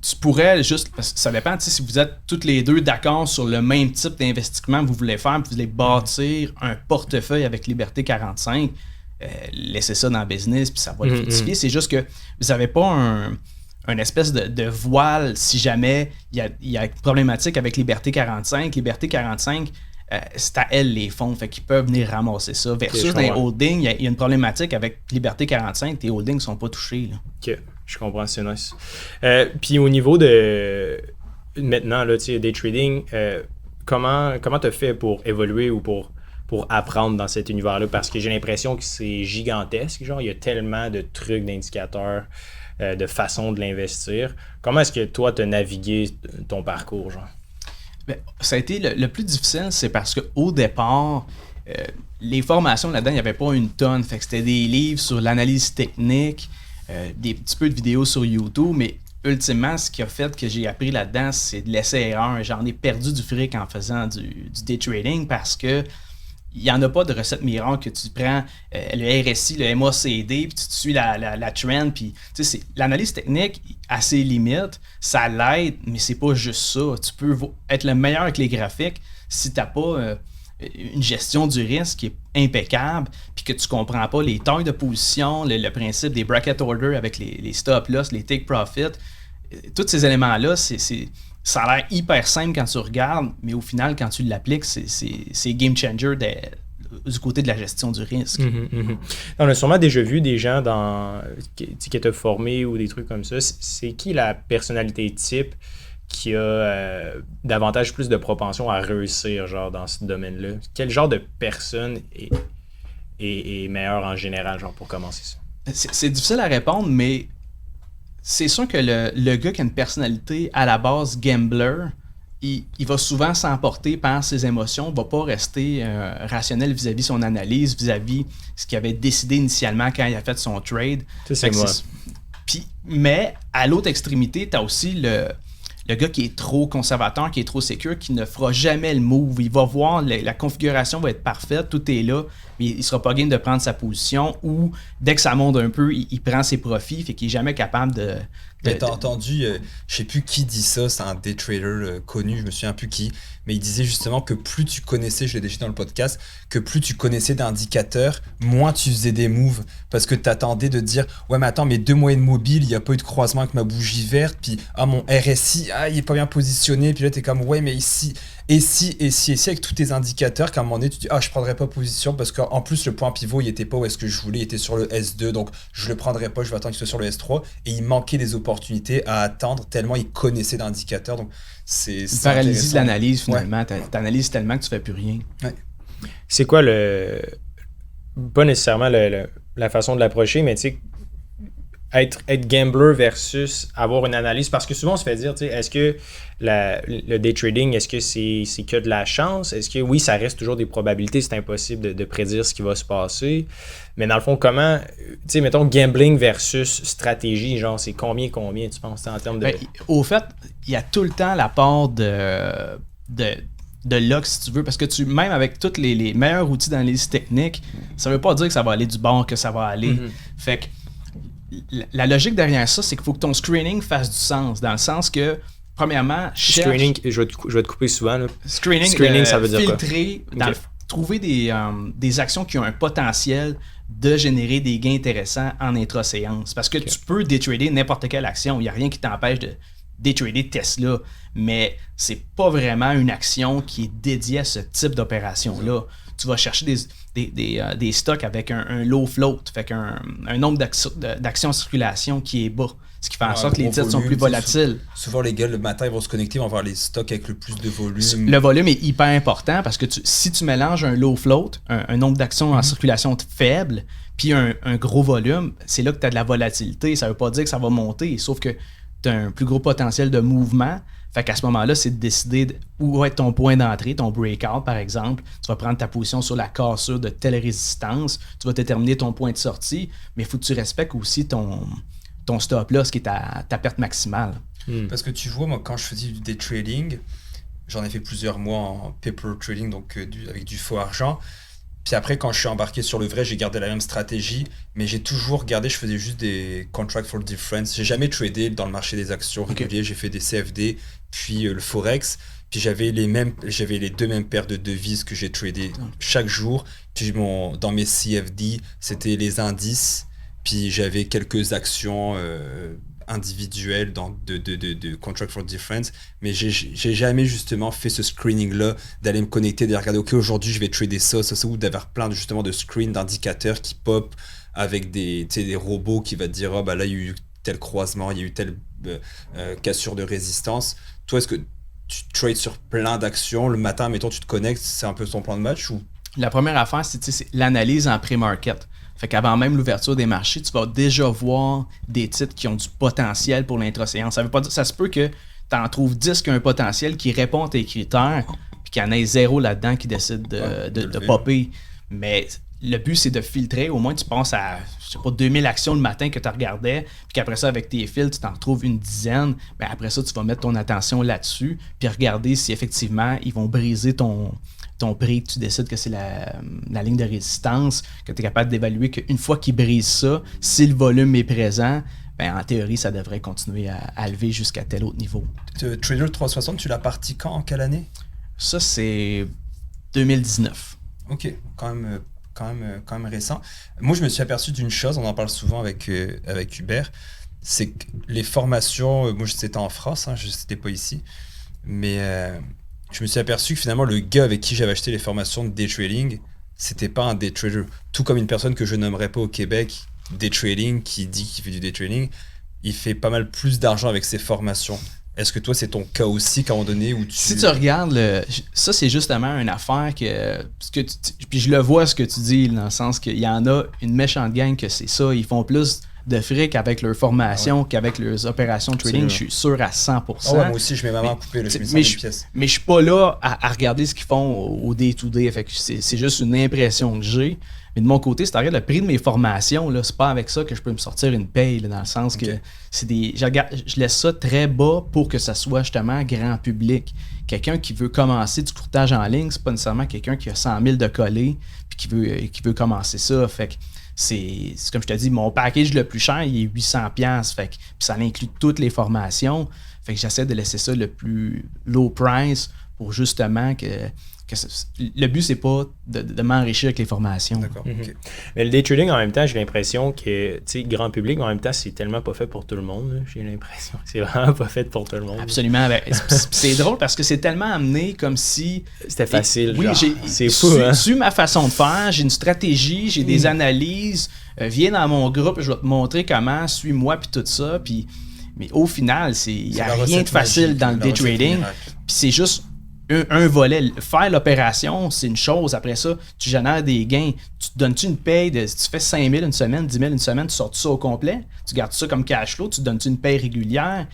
tu pourrais juste. Ça dépend si vous êtes toutes les deux d'accord sur le même type d'investissement que vous voulez faire, puis vous voulez bâtir un portefeuille avec Liberté 45, laissez ça dans le business, puis ça va le fructifier. C'est juste que vous n'avez pas un espèce de voile si jamais il y a une problématique avec Liberté 45. Liberté 45, c'est à elle les fonds, fait qu'ils peuvent venir ramasser ça. Versus dans les holdings, il y a une problématique avec Liberté 45, tes holdings ne sont pas touchés. Là. Ok, je comprends, c'est nice. Puis au niveau de maintenant, là, day trading, comment tu as fait pour évoluer ou pour apprendre dans cet univers-là? Parce que j'ai l'impression que c'est gigantesque. Genre, il y a tellement de trucs, d'indicateurs, de façons de l'investir. Comment est-ce que toi, tu as navigué ton parcours, genre? Bien, ça a été le plus difficile, c'est parce qu'au départ, les formations là-dedans, il n'y avait pas une tonne. Fait que c'était des livres sur l'analyse technique, des petits peu de vidéos sur YouTube, mais ultimement, ce qui a fait que j'ai appris là-dedans, c'est de l'essai-erreur. J'en ai perdu du fric en faisant du day trading parce que il n'y en a pas de recette miracle que tu prends le RSI, le MACD, puis tu te suis la trend. Puis, l'analyse technique, à ses limites, ça l'aide, mais c'est pas juste ça. Tu peux être le meilleur avec les graphiques si tu n'as pas une gestion du risque qui est impeccable, puis que tu comprends pas les tailles de position, le principe des bracket order avec les stop-loss, les take profit. Tous ces éléments-là, ça a l'air hyper simple quand tu regardes, mais au final, quand tu l'appliques, c'est game changer du côté de la gestion du risque. On a sûrement déjà vu des gens qui t'ont formé ou des trucs comme ça. C'est qui la personnalité type qui a davantage plus de propension à réussir genre dans ce domaine-là? Quel genre de personne est meilleur en général, genre pour commencer ça? C'est difficile à répondre, mais c'est sûr que le gars qui a une personnalité à la base gambler, il va souvent s'emporter par ses émotions, il va pas rester rationnel vis-à-vis son analyse, vis-à-vis ce qu'il avait décidé initialement quand il a fait son trade. C'est moi. Mais à l'autre extrémité, tu as aussi le gars qui est trop conservateur, qui est trop sécure, qui ne fera jamais le move. Il va voir, la configuration va être parfaite, tout est là, mais il sera pas game de prendre sa position, ou dès que ça monte un peu, il prend ses profits, fait qu'il est jamais capable de... Mais t'as entendu, je sais plus qui dit ça, c'est un day trader connu, je me souviens plus qui, mais il disait justement que plus tu connaissais, je l'ai déjà dit dans le podcast, que plus tu connaissais d'indicateurs, moins tu faisais des moves, parce que t'attendais de dire, ouais mais attends, mes 2 moyennes mobiles, il n'y a pas eu de croisement avec ma bougie verte, puis mon RSI, il est pas bien positionné, puis là t'es comme, ouais mais ici, et si, avec tous tes indicateurs, qu'à un moment donné tu dis, je prendrais pas position, parce qu'en plus le point pivot, il était pas où est-ce que je voulais, il était sur le S2, donc je le prendrais pas, je vais attendre qu'il soit sur le S3, et il manquait des opportunités à attendre, tellement il connaissait d'indicateurs, donc c'est paralysie de l'analyse finalement, ouais. T'analyses tellement que tu fais plus rien. Ouais. C'est quoi pas nécessairement la façon de l'approcher, mais tu sais, être gambler versus avoir une analyse, parce que souvent on se fait dire, tu sais, est-ce que le day trading, est-ce que c'est que de la chance? Est-ce que oui, ça reste toujours des probabilités, c'est impossible de prédire ce qui va se passer, mais dans le fond, comment, tu sais, mettons gambling versus stratégie, genre c'est combien tu penses en termes de... Au fait, il y a tout le temps la part de luck, si tu veux, parce que même avec tous les meilleurs outils d'analyse technique, ça veut pas dire que ça va aller du bord, que ça va aller. Fait que la logique derrière ça, c'est qu'il faut que ton screening fasse du sens, dans le sens que, premièrement, screening, je vais te couper souvent. Là. Screening, ça veut dire filtrer, quoi? Trouver des actions qui ont un potentiel de générer des gains intéressants en intra-séance. Parce que tu peux détrader n'importe quelle action. Il n'y a rien qui t'empêche de détrader Tesla. Mais c'est pas vraiment une action qui est dédiée à ce type d'opération-là. Tu vas chercher des stocks avec un low float, fait qu'un nombre d'actions en circulation qui est bas, ce qui fait en sorte que les titres sont plus volatiles. Souvent, les gars, le matin, ils vont se connecter, ils vont voir les stocks avec le plus de volume. Le volume est hyper important parce que si tu mélanges un low float, un nombre d'actions en circulation faible, puis un gros volume, c'est là que tu as de la volatilité. Ça veut pas dire que ça va monter, sauf que tu as un plus gros potentiel de mouvement. Fait qu'à ce moment-là, c'est de décider où va être ton point d'entrée, ton breakout par exemple. Tu vas prendre ta position sur la cassure de telle résistance. Tu vas déterminer ton point de sortie, mais il faut que tu respectes aussi ton stop-loss qui est ta perte maximale. Parce que tu vois, moi, quand je faisais du day trading, j'en ai fait plusieurs mois en paper trading, donc avec du faux argent. Puis après, quand je suis embarqué sur le vrai, j'ai gardé la même stratégie, mais j'ai toujours gardé, je faisais juste des contract for difference. J'ai jamais tradé dans le marché des actions régulier, j'ai fait des CFD, puis le Forex, puis j'avais les 2 mêmes paires de devises que j'ai tradées chaque jour. Puis dans mes CFD, c'était les indices, puis j'avais quelques actions individuelles de contract for difference, mais j'ai jamais justement fait ce screening là d'aller me connecter, de regarder ok aujourd'hui je vais trader ça ou d'avoir plein justement de screens d'indicateurs qui pop avec des robots qui va te dire là il y a eu tel croisement, il y a eu telle cassure de résistance. Toi, est-ce que tu trades sur plein d'actions le matin, mettons tu te connectes, c'est un peu ton plan de match ou? La première affaire, c'est l'analyse en pré-market. Fait qu'avant même l'ouverture des marchés, tu vas déjà voir des titres qui ont du potentiel pour l'intra-séance. Ça veut pas dire, ça se peut que tu en trouves 10 qui ont un potentiel qui répond à tes critères, puis qu'il y en ait 0 là-dedans qui décide de popper. Mais le but, c'est de filtrer. Au moins, tu penses à, 2000 actions le matin que tu regardais, puis qu'après ça, avec tes fils, tu t'en retrouves une dizaine. Mais après ça, tu vas mettre ton attention là-dessus, puis regarder si effectivement, ils vont briser ton prix, que tu décides que c'est la ligne de résistance, que tu es capable d'évaluer qu'une fois qu'ils brisent ça, si le volume est présent, en théorie, ça devrait continuer à lever jusqu'à tel autre niveau. Trader 360, tu l'as parti quand? En quelle année? Ça, c'est 2019. Ok, quand même récent. Moi, je me suis aperçu d'une chose, on en parle souvent avec Hubert, c'est que les formations, moi c'était en France, je n'étais pas ici, mais je me suis aperçu que finalement le gars avec qui j'avais acheté les formations de day trading, c'était pas un day trader. Tout comme une personne que je nommerais pas au Québec, day trading, qui dit qu'il fait du day trading, il fait pas mal plus d'argent avec ses formations. Est-ce que toi, c'est ton cas aussi, qu'à un moment donné où tu... Si tu regardes, ça, c'est justement une affaire puis je le vois ce que tu dis, dans le sens qu'il y en a une méchante gang que c'est ça. Ils font plus de fric avec leur formation qu'avec leurs opérations de trading. Je suis sûr à 100%. Moi aussi, je mets ma main à couper, je mets 100 000 pièces. Mais je suis pas là à regarder ce qu'ils font au day-to-day. Fait que c'est juste une impression que j'ai. Mais de mon côté, si tu regardes le prix de mes formations, là, c'est pas avec ça que je peux me sortir une paye, là, dans le sens que je laisse ça très bas pour que ça soit justement grand public. Quelqu'un qui veut commencer du courtage en ligne, c'est pas nécessairement quelqu'un qui a 100 000 de collés puis qui veut commencer ça. Fait que c'est comme je te dis, mon package le plus cher, il est 800$. Fait que, puis ça inclut toutes les formations. Fait que j'essaie de laisser ça le plus low price pour justement que le but, c'est pas de m'enrichir avec les formations. D'accord. Okay. Mais le day trading, en même temps, j'ai l'impression que, tu sais, grand public, en même temps, c'est tellement pas fait pour tout le monde. Là, j'ai l'impression que c'est vraiment pas fait pour tout le monde. Absolument. Ben, c'est drôle parce que c'est tellement amené comme si... C'était facile. Oui, c'est fou, hein? Su ma façon de faire, j'ai une stratégie, j'ai des analyses. Viens dans mon groupe, je vais te montrer comment, suis-moi, puis tout ça. Mais au final, il n'y a rien de facile dans le day trading. Puis c'est juste... Un volet. Faire l'opération, c'est une chose. Après ça, tu génères des gains. Tu te donnes-tu une paye si tu fais 5 000 une semaine, 10 000 une semaine, tu sors ça au complet? Tu gardes ça comme cash flow? Tu te donnes-tu une paye régulière?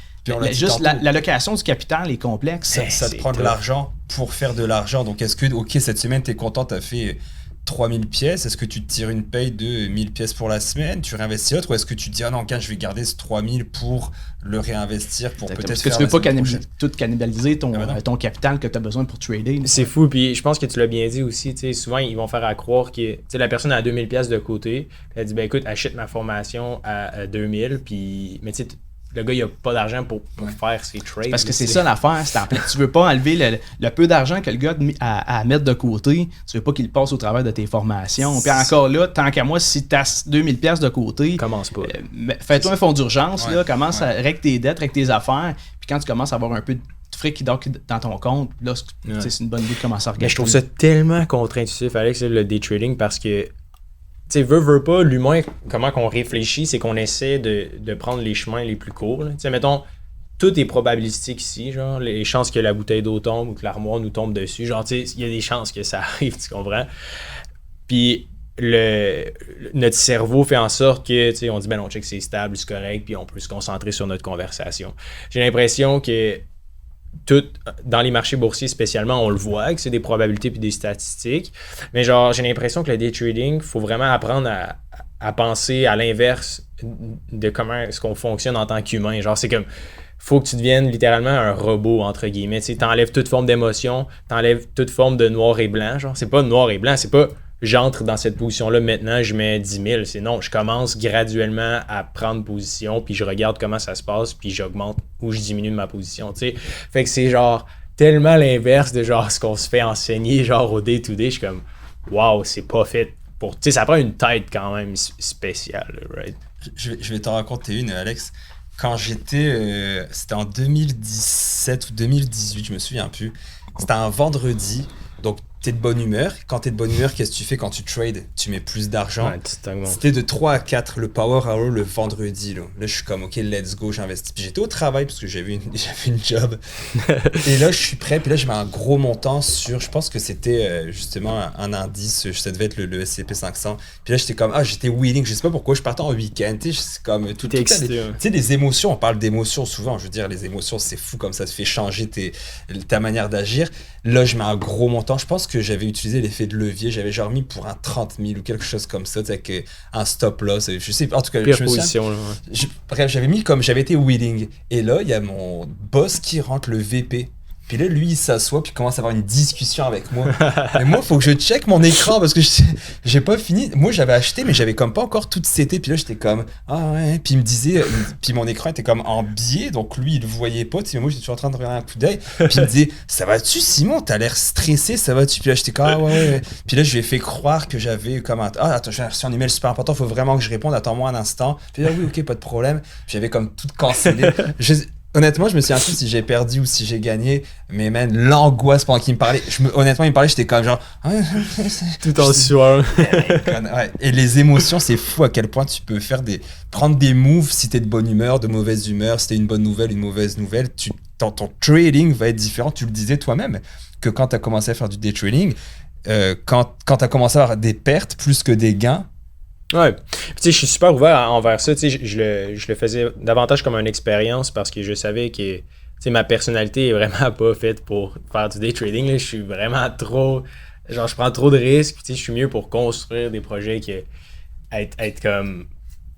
Juste l'allocation du capital est complexe. Ça te prend de l'argent pour faire de l'argent. Donc, est-ce que, cette semaine, tu es content, tu as fait 3000 pièces, est-ce que tu te tires une paye de 1000 pièces pour la semaine, tu réinvestis autre, ou est-ce que tu te dis, ah non, je vais garder ce 3000 pour le réinvestir, pour peut-être Parce que tu veux pas tout cannibaliser ton capital que tu as besoin pour trader. C'est fou, puis je pense que tu l'as bien dit aussi, souvent ils vont faire à croire que la personne a 2000 pièces de côté, elle dit, ben écoute, achète ma formation à 2000, puis, mais tu sais, le gars, il n'a pas d'argent pour faire ses trades. Parce que c'est ça l'affaire. Tu veux pas enlever le peu d'argent que le gars a à mettre de côté. Tu veux pas qu'il passe au travers de tes formations. Puis encore là, tant qu'à moi, si tu as 2000$ de côté, commence pas. Fais-toi un fonds d'urgence. Commence à règle tes dettes, règle tes affaires. Puis quand tu commences à avoir un peu de fric qui dort dans ton compte, là, c'est une bonne idée de commencer à regarder. Mais je trouve ça tellement contre-intuitif, Alex, le day trading, parce que tu sais, veut pas, l'humain, comment qu'on réfléchit, c'est qu'on essaie de prendre les chemins les plus courts. Tu sais, mettons, tout est probabilistique ici, genre, les chances que la bouteille d'eau tombe ou que l'armoire nous tombe dessus, genre, tu sais, il y a des chances que ça arrive, tu comprends? Puis, notre cerveau fait en sorte que, tu sais, on dit, ben non, check, c'est stable, c'est correct, puis on peut se concentrer sur notre conversation. J'ai l'impression que tout dans les marchés boursiers spécialement, on le voit que c'est des probabilités puis des statistiques, mais genre j'ai l'impression que le day trading, faut vraiment apprendre à penser à l'inverse de comment est-ce qu'on fonctionne en tant qu'humain. Genre c'est comme faut que tu deviennes littéralement un robot entre guillemets, tu sais, t'enlèves toute forme d'émotion, t'enlèves toute forme de noir et blanc, genre c'est pas noir et blanc, c'est pas j'entre dans cette position-là maintenant, je mets 10 000. C'est non, je commence graduellement à prendre position, puis je regarde comment ça se passe, puis j'augmente ou je diminue ma position, tu sais. Fait que c'est genre tellement l'inverse de genre ce qu'on se fait enseigner genre au day-to-day. Je suis comme, wow, c'est pas fait pour... Tu sais, ça prend une tête quand même spéciale, right? Je vais t'en raconter une, Alex. Quand j'étais... c'était en 2017 ou 2018, je me souviens plus. C'était un vendredi, donc t'es de bonne humeur. Quand t'es de bonne humeur, qu'est-ce que tu fais quand tu trades? Tu mets plus d'argent. Ouais, c'était de 3 à 4 le power hour le vendredi. Là, je suis comme, ok, let's go, j'investis. Puis j'étais au travail parce que j'avais une job. Et là, je suis prêt. Puis là, je mets un gros montant sur, je pense que c'était justement un indice, ça devait être le S&P 500. Puis là, j'étais comme, j'étais willing. Je sais pas pourquoi, je partais en week-end. Tu sais, c'est comme tout excité. Tu sais, les émotions, on parle d'émotions souvent. Je veux dire, les émotions, c'est fou comme ça te fait changer ta manière d'agir. Là, je mets un gros montant. Je pense que j'avais utilisé l'effet de levier. J'avais genre mis pour un 30 000 ou quelque chose comme ça, avec un stop loss. Je sais, en tout cas, pire position. Bref, j'avais mis comme j'avais été willing. Et là, il y a mon boss qui rentre, le VP. Puis là, lui, il s'assoit puis commence à avoir une discussion avec moi. Et moi, il faut que je check mon écran parce que j'ai pas fini. Moi, j'avais acheté, mais j'avais comme pas encore tout seté. Puis là, j'étais comme, ah ouais. Puis il me disait, puis mon écran était comme en biais. Donc lui, il le voyait pas. Tu sais, moi, j'étais toujours en train de regarder un coup d'œil. Puis il me disait, ça va-tu, Simon? T'as l'air stressé, ça va-tu? Puis là, j'étais comme, ah ouais. Puis là, je lui ai fait croire que j'avais comme attends, j'ai reçu un email super important. Faut vraiment que je réponde. Attends-moi un instant. Puis là, oui, ok, pas de problème. Puis j'avais comme tout cancellé. honnêtement, je me suis inscrit si j'ai perdu ou si j'ai gagné. Mais man, l'angoisse pendant qu'il me parlait. Honnêtement, il me parlait, j'étais comme genre. Tout en sueur. Ouais. Et les émotions, c'est fou à quel point tu peux prendre des moves si t'es de bonne humeur, de mauvaise humeur, si t'es une bonne nouvelle, une mauvaise nouvelle. Ton trading va être différent. Tu le disais toi-même que quand t'as commencé à faire du day trading, quand t'as commencé à avoir des pertes plus que des gains. Ouais. Puis, tu sais, je suis super ouvert envers ça. Tu sais, je le faisais davantage comme une expérience parce que je savais que, tu sais, ma personnalité est vraiment pas faite pour faire du day trading. Là. Je suis vraiment trop. Genre, je prends trop de risques. Puis, tu sais, je suis mieux pour construire des projets que être comme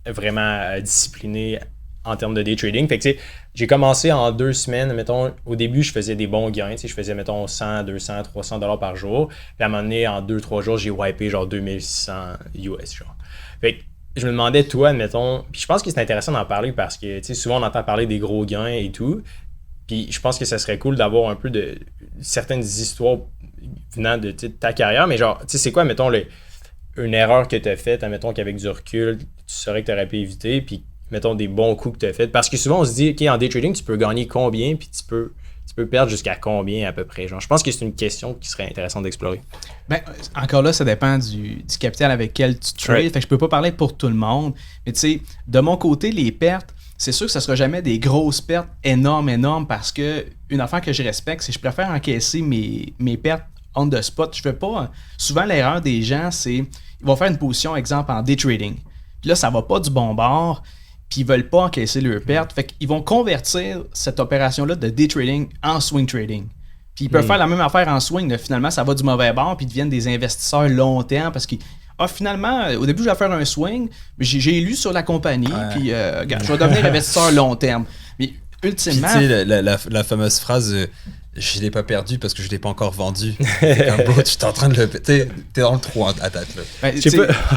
vraiment discipliné en termes de day trading. Fait que, tu sais, j'ai commencé en 2 semaines. Mettons, au début, je faisais des bons gains. Tu sais, je faisais, mettons, 100, 200, 300 $ par jour. Puis, à un moment donné, en 2-3 jours, j'ai wipé genre 2600 US, genre. Fait que je me demandais, toi, admettons, puis je pense que c'est intéressant d'en parler parce que, tu sais, souvent on entend parler des gros gains et tout, puis je pense que ça serait cool d'avoir un peu de certaines histoires venant de ta carrière, mais genre, tu sais, c'est quoi, mettons, une erreur que tu as faite, admettons qu'avec du recul, tu saurais que tu aurais pu éviter, puis mettons des bons coups que tu as faits, parce que souvent on se dit, OK, en day trading, tu peux gagner combien, puis tu peux perdre jusqu'à combien à peu près? Genre, je pense que c'est une question qui serait intéressante d'explorer. Ben, encore là, ça dépend du capital avec lequel tu trades. Ouais. Fait que je peux pas parler pour tout le monde. Mais tu sais, de mon côté, les pertes, c'est sûr que ça sera jamais des grosses pertes énormes parce que une affaire que je respecte, c'est que je préfère encaisser mes pertes on the spot. Je fais pas. Souvent, l'erreur des gens, c'est ils vont faire une position, exemple, en day trading. Puis là, ça va pas du bon bord. Puis ils veulent pas encaisser leurs pertes. Fait qu'ils vont convertir cette opération-là de day trading en swing trading. Puis ils peuvent faire la même affaire en swing. Là. Finalement, ça va du mauvais bord, puis ils deviennent des investisseurs long terme parce que finalement, au début, je vais faire un swing, mais j'ai lu sur la compagnie, puis regarde, je vais devenir investisseur long terme. Mais ultimement... Puis, tu sais, la fameuse phrase... je l'ai pas perdu parce que je l'ai pas encore vendu. Bro, tu es en train de le... T'es dans le trou à date, là. Ben,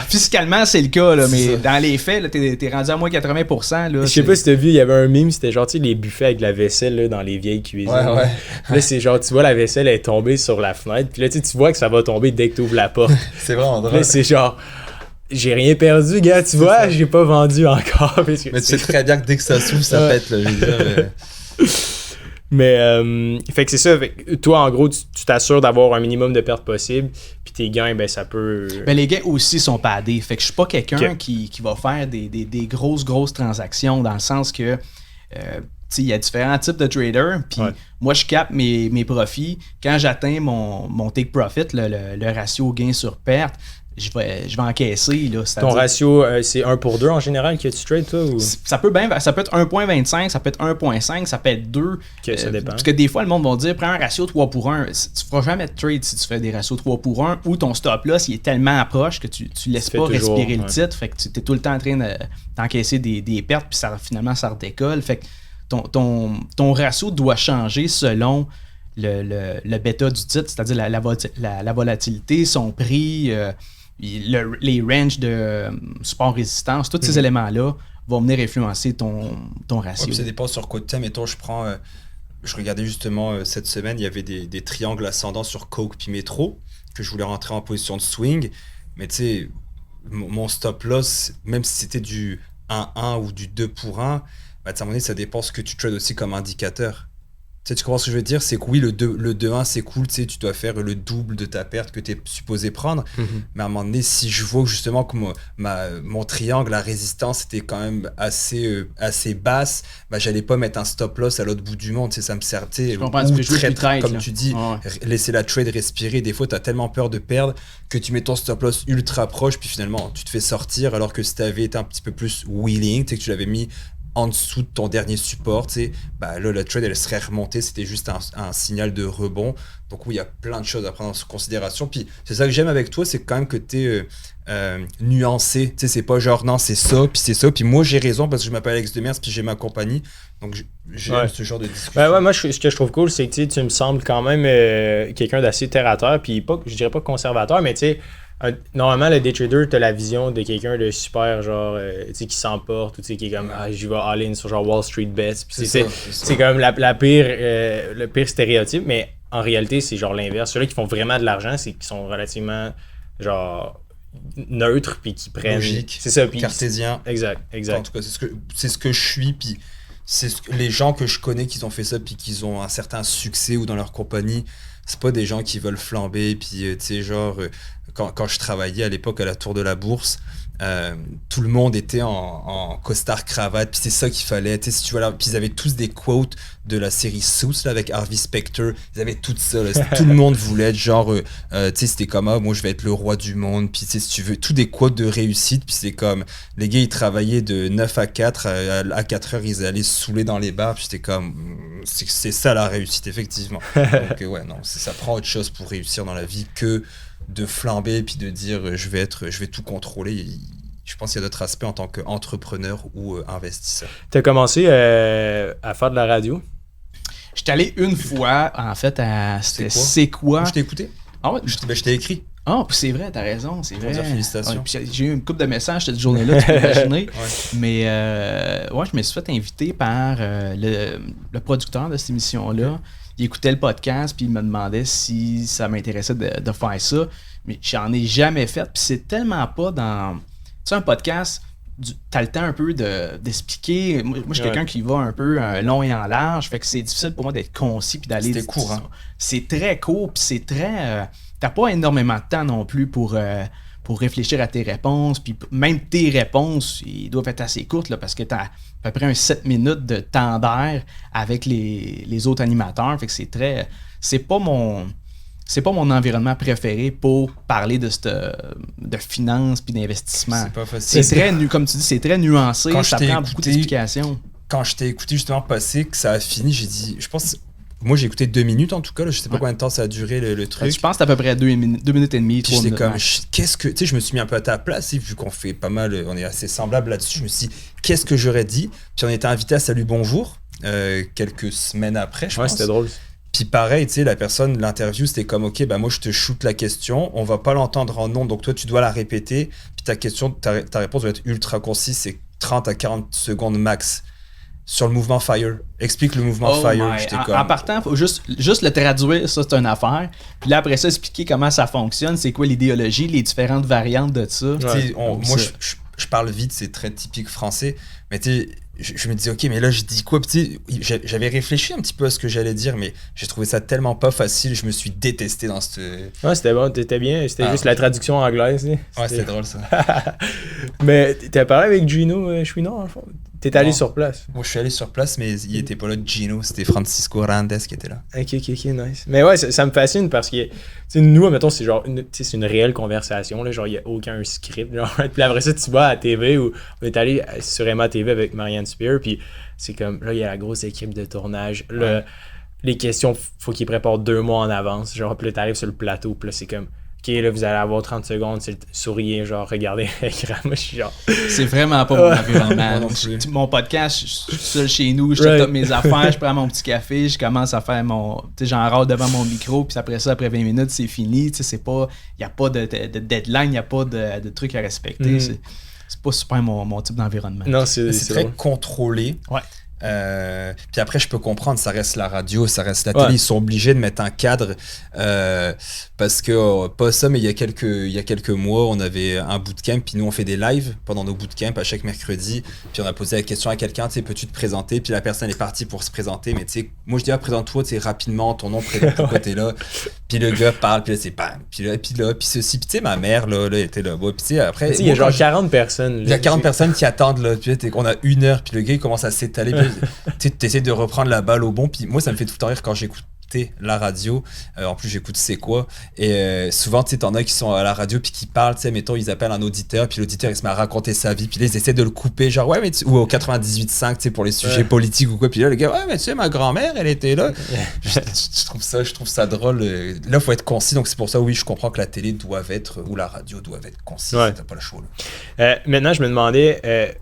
fiscalement, c'est le cas, là, mais dans les faits, là, t'es rendu à moins 80%. Là, je sais pas si t'as vu, il y avait un meme, c'était genre, tu sais, les buffets avec la vaisselle là, dans les vieilles cuisines. Ouais. Là, c'est genre, tu vois, la vaisselle est tombée sur la fenêtre, puis là, tu vois que ça va tomber dès que tu ouvres la porte. C'est vraiment drôle. Là, c'est genre... J'ai rien perdu, gars, tu vois, j'ai pas vendu encore. Parce que mais tu sais très bien que dès que ça s'ouvre, ça pète, là, je veux dire. Mais, fait que c'est ça. Fait que toi, en gros, tu t'assures d'avoir un minimum de pertes possible. Puis tes gains, ben, ça peut. Ben, les gains aussi sont padés. Fait que je suis pas quelqu'un qui va faire des grosses transactions dans le sens que, il y a différents types de traders. Puis moi, je capte mes profits. Quand j'atteins mon take profit, le ratio gain sur perte, je vais encaisser. Là, ton ratio, c'est 1/2 en général que tu trades, toi? Ou? Ça peut être 1.25, ça peut être 1.5, ça peut être 2. Ça dépend. Parce que des fois, le monde va dire, prends un ratio 3/1. Tu feras jamais de trade si tu fais des ratios 3/1 ou ton stop loss il est tellement proche que tu laisses pas respirer le titre. Fait que tu es tout le temps en train d'encaisser des pertes puis finalement, ça redécolle. Fait que ton ratio doit changer selon le bêta du titre, c'est-à-dire la volatilité, son prix, les ranges de support-résistance, tous ces éléments-là vont venir influencer ton ratio. Ça dépend sur quoi tu es. Mettons, je regardais justement cette semaine, il y avait des triangles ascendants sur Coke puis Metro, que je voulais rentrer en position de swing. Mais tu sais, mon stop-loss, même si c'était du 1-1 ou du 2/1, bah, à un moment donné, ça dépend ce que tu trades aussi comme indicateur. Tu comprends ce que je veux dire? C'est que oui, le 2-1, c'est cool, tu dois faire le double de ta perte que tu es supposé prendre. Mais à un moment donné, si je vois justement que mon triangle, la résistance était quand même assez basse, bah, j'allais pas mettre un stop-loss à l'autre bout du monde. Ça me sert, comme tu dis, laisser la trade respirer. Des fois, tu as tellement peur de perdre que tu mets ton stop-loss ultra proche, puis finalement, tu te fais sortir, alors que si tu avais été un petit peu plus willing, que tu l'avais mis en dessous de ton dernier support, bah là, la trade, elle serait remontée, c'était juste un signal de rebond. Donc oui, il y a plein de choses à prendre en considération. Puis c'est ça que j'aime avec toi, c'est quand même que tu es nuancé. C'est pas genre, non, c'est ça, puis c'est ça. Puis moi, j'ai raison parce que je m'appelle Alex Demers, puis j'ai ma compagnie. Donc j'aime ce genre de discussion. Moi, ce que je trouve cool, c'est que tu me sembles quand même quelqu'un d'assez terre-à-terre, puis je dirais pas conservateur, mais tu sais, normalement, le day trader, t'as la vision de quelqu'un de super, genre, qui s'emporte, ou qui est comme, j'y vais all-in sur genre Wall Street Bets. C'est comme le pire stéréotype, mais en réalité, c'est genre l'inverse. Ceux-là qui font vraiment de l'argent, c'est qu'ils sont relativement, genre, neutres, puis qui prennent. Logique. C'est ça. Puis cartésien. Exact. En tout cas, c'est ce que je suis, puis les gens que je connais qui ont fait ça puis qui ont un certain succès ou dans leur compagnie, c'est pas des gens qui veulent flamber. Puis, tu sais, genre, quand je travaillais à l'époque à la Tour de la Bourse, tout le monde était en costard cravate, puis c'est ça qu'il fallait, tu sais, si tu vois là, puis ils avaient tous des quotes de la série Suits là, avec Harvey Specter, ils avaient tout ça là. Tout le monde voulait être genre tu sais, c'était comme moi je vais être le roi du monde, puis tu sais, si tu veux, tous des quotes de réussite, puis c'est comme les gars ils travaillaient de 9 à 4 à 4 heures ils allaient se saouler dans les bars, puis c'était comme c'est ça la réussite effectivement. Donc ouais, non, ça prend autre chose pour réussir dans la vie que de flamber puis de dire je vais tout contrôler. Je pense qu'il y a d'autres aspects en tant qu'entrepreneur ou investisseur. Tu as commencé à faire de la radio? J'étais allé une fois, en fait, à C'est quoi? Je t'ai écouté? Ah ouais? Je t'ai écrit. Ah, c'est vrai, t'as raison, c'est vrai. Félicitations. Ouais, j'ai eu une couple de messages cette journée-là, tu peux imaginer. Ouais. Mais ouais, je me suis fait inviter par le producteur de cette émission-là. Okay. Il écoutait le podcast, puis il me demandait si ça m'intéressait de faire ça. Mais j'en ai jamais fait, puis c'est tellement pas dans... Tu sais, un podcast, t'as le temps un peu d'expliquer. Moi, je suis quelqu'un qui va un peu long et en large, fait que c'est difficile pour moi d'être concis puis d'aller... C'était court, hein? C'est très court, puis c'est très... t'as pas énormément de temps non plus pour réfléchir à tes réponses, puis même tes réponses, ils doivent être assez courtes, là, parce que t'as à peu près un 7 minutes de temps d'air avec les autres animateurs, fait que c'est très... C'est pas mon environnement préféré pour parler de finances puis d'investissement. C'est pas facile. C'est très, comme tu dis, c'est très nuancé, ça prend beaucoup d'explications. Quand je t'ai écouté justement passer, que ça a fini, j'ai dit, je pense, moi j'ai écouté 2 minutes en tout cas, là, je sais pas combien de temps ça a duré le truc. Je pense que c'est à peu près 2 minutes et demie, 3 minutes. Comme, qu'est-ce que, tu sais, je me suis mis un peu à ta place, vu qu'on fait pas mal, on est assez semblables là-dessus, je me suis dit, qu'est-ce que j'aurais dit? Puis on était invité à Salut Bonjour, quelques semaines après, je pense. Ouais, c'était drôle. Puis pareil, tu sais, l'interview, c'était comme, OK, moi, je te shoot la question, on va pas l'entendre en nom, donc toi, tu dois la répéter, puis ta réponse doit être ultra concise, c'est 30 à 40 secondes max. Sur le mouvement FIRE. Explique le mouvement FIRE. En partant, il faut juste le traduire, ça, c'est une affaire. Puis là, après ça, expliquer comment ça fonctionne, c'est quoi l'idéologie, les différentes variantes de ça. Ouais. Moi, je parle vite, c'est très typique français, mais tu sais, je me dis, OK, mais là, je dis quoi? Puis, j'avais réfléchi un petit peu à ce que j'allais dire, mais j'ai trouvé ça tellement pas facile. Je me suis détesté dans cette... Ouais, c'était bon, t'étais bien. C'était juste la traduction anglaise. Ouais, c'était drôle, ça. Mais t'as parlé avec Gino Chouinard, en fond? T'es allé sur place? Moi, je suis allé sur place, mais il était pas là, Gino. C'était Francisco Randes qui était là. Ok, nice. Mais ouais, ça me fascine parce que, nous, mettons, c'est genre c'est une réelle conversation. Là, genre, il n'y a aucun script. Genre. Puis après ça, tu vas à la TV où on est allé sur Emma TV avec Marianne Spear. Puis c'est comme, là, il y a la grosse équipe de tournage. Là, les questions, faut qu'ils préparent 2 mois en avance. Genre, puis là, t'arrives sur le plateau. Puis là, c'est comme... OK, là, vous allez avoir 30 secondes, souriez, genre, regardez l'écran. Moi, je suis genre... C'est vraiment pas mon environnement. Mon podcast, je suis seul chez nous, je top mes affaires, je prends mon petit café, je commence à faire mon... Tu sais, j'enrôle devant mon micro, puis après 20 minutes, c'est fini. Tu sais, c'est pas... Il n'y a pas de deadline, il n'y a pas de trucs à respecter. C'est pas super mon type d'environnement. Non, c'est très contrôlé. Ouais. Puis après, je peux comprendre, ça reste la radio, ça reste la télé, ils sont obligés de mettre un cadre parce que, pas ça, mais il y a quelques mois, on avait un bootcamp, puis nous, on fait des lives pendant nos bootcamps à chaque mercredi, puis on a posé la question à quelqu'un, tu sais, peux-tu te présenter? Puis la personne est partie pour se présenter, mais tu sais, moi, je dis, présente-toi, tu sais, rapidement, ton nom, prénom, pourquoi t'es là. Puis le gars parle, puis là, c'est bam, puis ceci, puis tu sais, ma mère, là, était là, puis tu sais, après... Il y a genre 40 personnes. Il y a 40 personnes qui attendent, là, puis on a 1 heure, puis le gars, il commence à s'étaler, tu essaies de reprendre la balle au bon, puis moi ça me fait tout le temps rire quand j'écoute la radio, en plus j'écoute C'est quoi, et souvent tu sais t'en as qui sont à la radio puis qui parlent, tu sais, mettons ils appellent un auditeur, puis l'auditeur il se met à raconter sa vie, puis là ils essaient de le couper, genre ouais mais ou au 98.5 tu sais pour les sujets politiques ou quoi, puis là le gars ouais mais tu sais ma grand-mère elle était là. je trouve ça drôle, là faut être concis, donc c'est pour ça oui je comprends que la télé doit être, ou la radio doit être concis, t'as pas le choix là. Maintenant je me demandais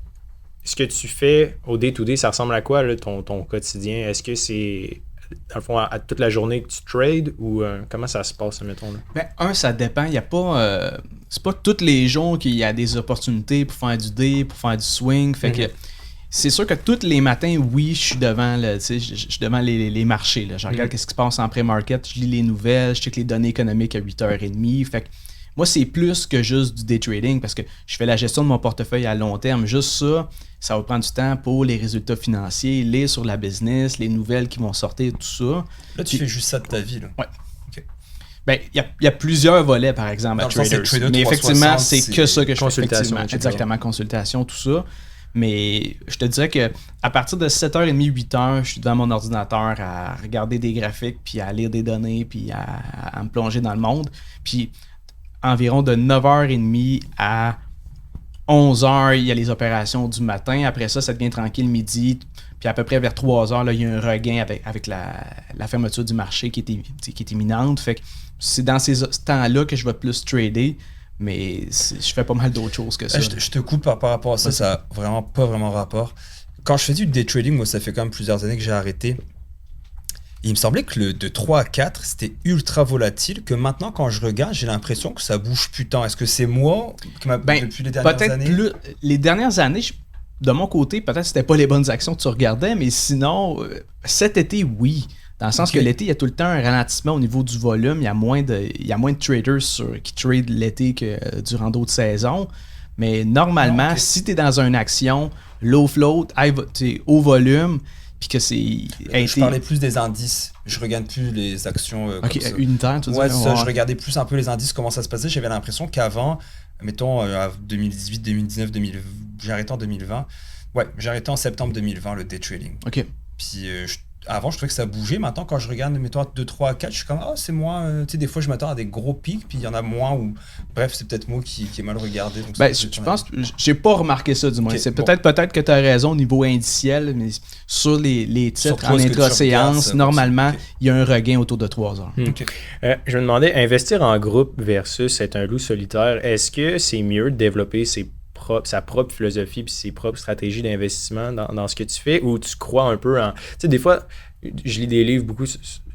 ce que tu fais au day-to-day, ça ressemble à quoi là, ton quotidien? Est-ce que c'est dans le fond à toute la journée que tu trades ou comment ça se passe, mettons là? Ben, ça dépend. Il y a pas c'est pas tous les jours qu'il y a des opportunités pour faire du day, pour faire du swing. Fait que c'est sûr que tous les matins, oui, je suis devant je suis devant les marchés. Là. Je regarde ce qui se passe en pré-market, je lis les nouvelles, je check les données économiques à 8h30. Fait que moi, c'est plus que juste du day trading parce que je fais la gestion de mon portefeuille à long terme. Juste ça va prendre du temps pour les résultats financiers, lire sur la business, les nouvelles qui vont sortir, tout ça. Là, tu fais juste ça de ta vie, là. Ouais. OK. Ben, il y a plusieurs volets, par exemple, à Traders. Mais effectivement, c'est que ça que je fais. Consultation, Exactement, consultation, tout ça. Mais je te dirais que à partir de 7h30, 8h, je suis devant mon ordinateur à regarder des graphiques, puis à lire des données, puis à me plonger dans le monde. Puis environ de 9h30 à 11h, il y a les opérations du matin. Après ça devient tranquille midi. Puis à peu près vers 3h, là, il y a un regain avec la fermeture du marché qui est imminente. Fait que c'est dans ces temps-là que je vais plus trader. Mais je fais pas mal d'autres choses que ça. Je te coupe par rapport à ça, ça n'a vraiment pas vraiment rapport. Quand je fais du day trading, moi, ça fait quand même plusieurs années que j'ai arrêté. Il me semblait que de 3 à 4, c'était ultra volatile, que maintenant, quand je regarde, j'ai l'impression que ça bouge plus tant. Est-ce que c'est moi depuis les dernières années? Peut-être les dernières années, de mon côté, peut-être que c'était pas les bonnes actions que tu regardais, mais sinon, cet été, oui. Dans le sens que l'été, il y a tout le temps un ralentissement au niveau du volume. Il y a moins de traders qui tradent l'été que durant d'autres saisons. Mais normalement, si tu es dans une action low float, haut volume, puis que c'est... Je parlais plus des indices. Je regarde plus les actions comme ça. Unitaires, tu dis? Ouais, je regardais plus un peu les indices, comment ça se passait. J'avais l'impression qu'avant, mettons, 2018, 2019, j'ai arrêté en 2020. Ouais, j'ai arrêté en septembre 2020 le day trading. OK. Puis avant, je trouvais que ça bougeait. Maintenant, quand je regarde, mettons, de 3 à 4, je suis comme, c'est moins... tu sais, des fois, je m'attends à des gros pics, puis il y en a moins. Bref, c'est peut-être moi qui ai mal regardé. Donc je pense que j'ai pas remarqué ça, du moins. C'est peut-être que tu as raison au niveau indiciel, mais sur les titres en intra-séance, normalement, il y a un regain autour de 3 heures. Okay. Je me demandais, investir en groupe versus être un loup solitaire, est-ce que c'est mieux de développer sa propre philosophie puis ses propres stratégies d'investissement dans ce que tu fais, ou tu crois un peu en... Tu sais, des fois, je lis des livres beaucoup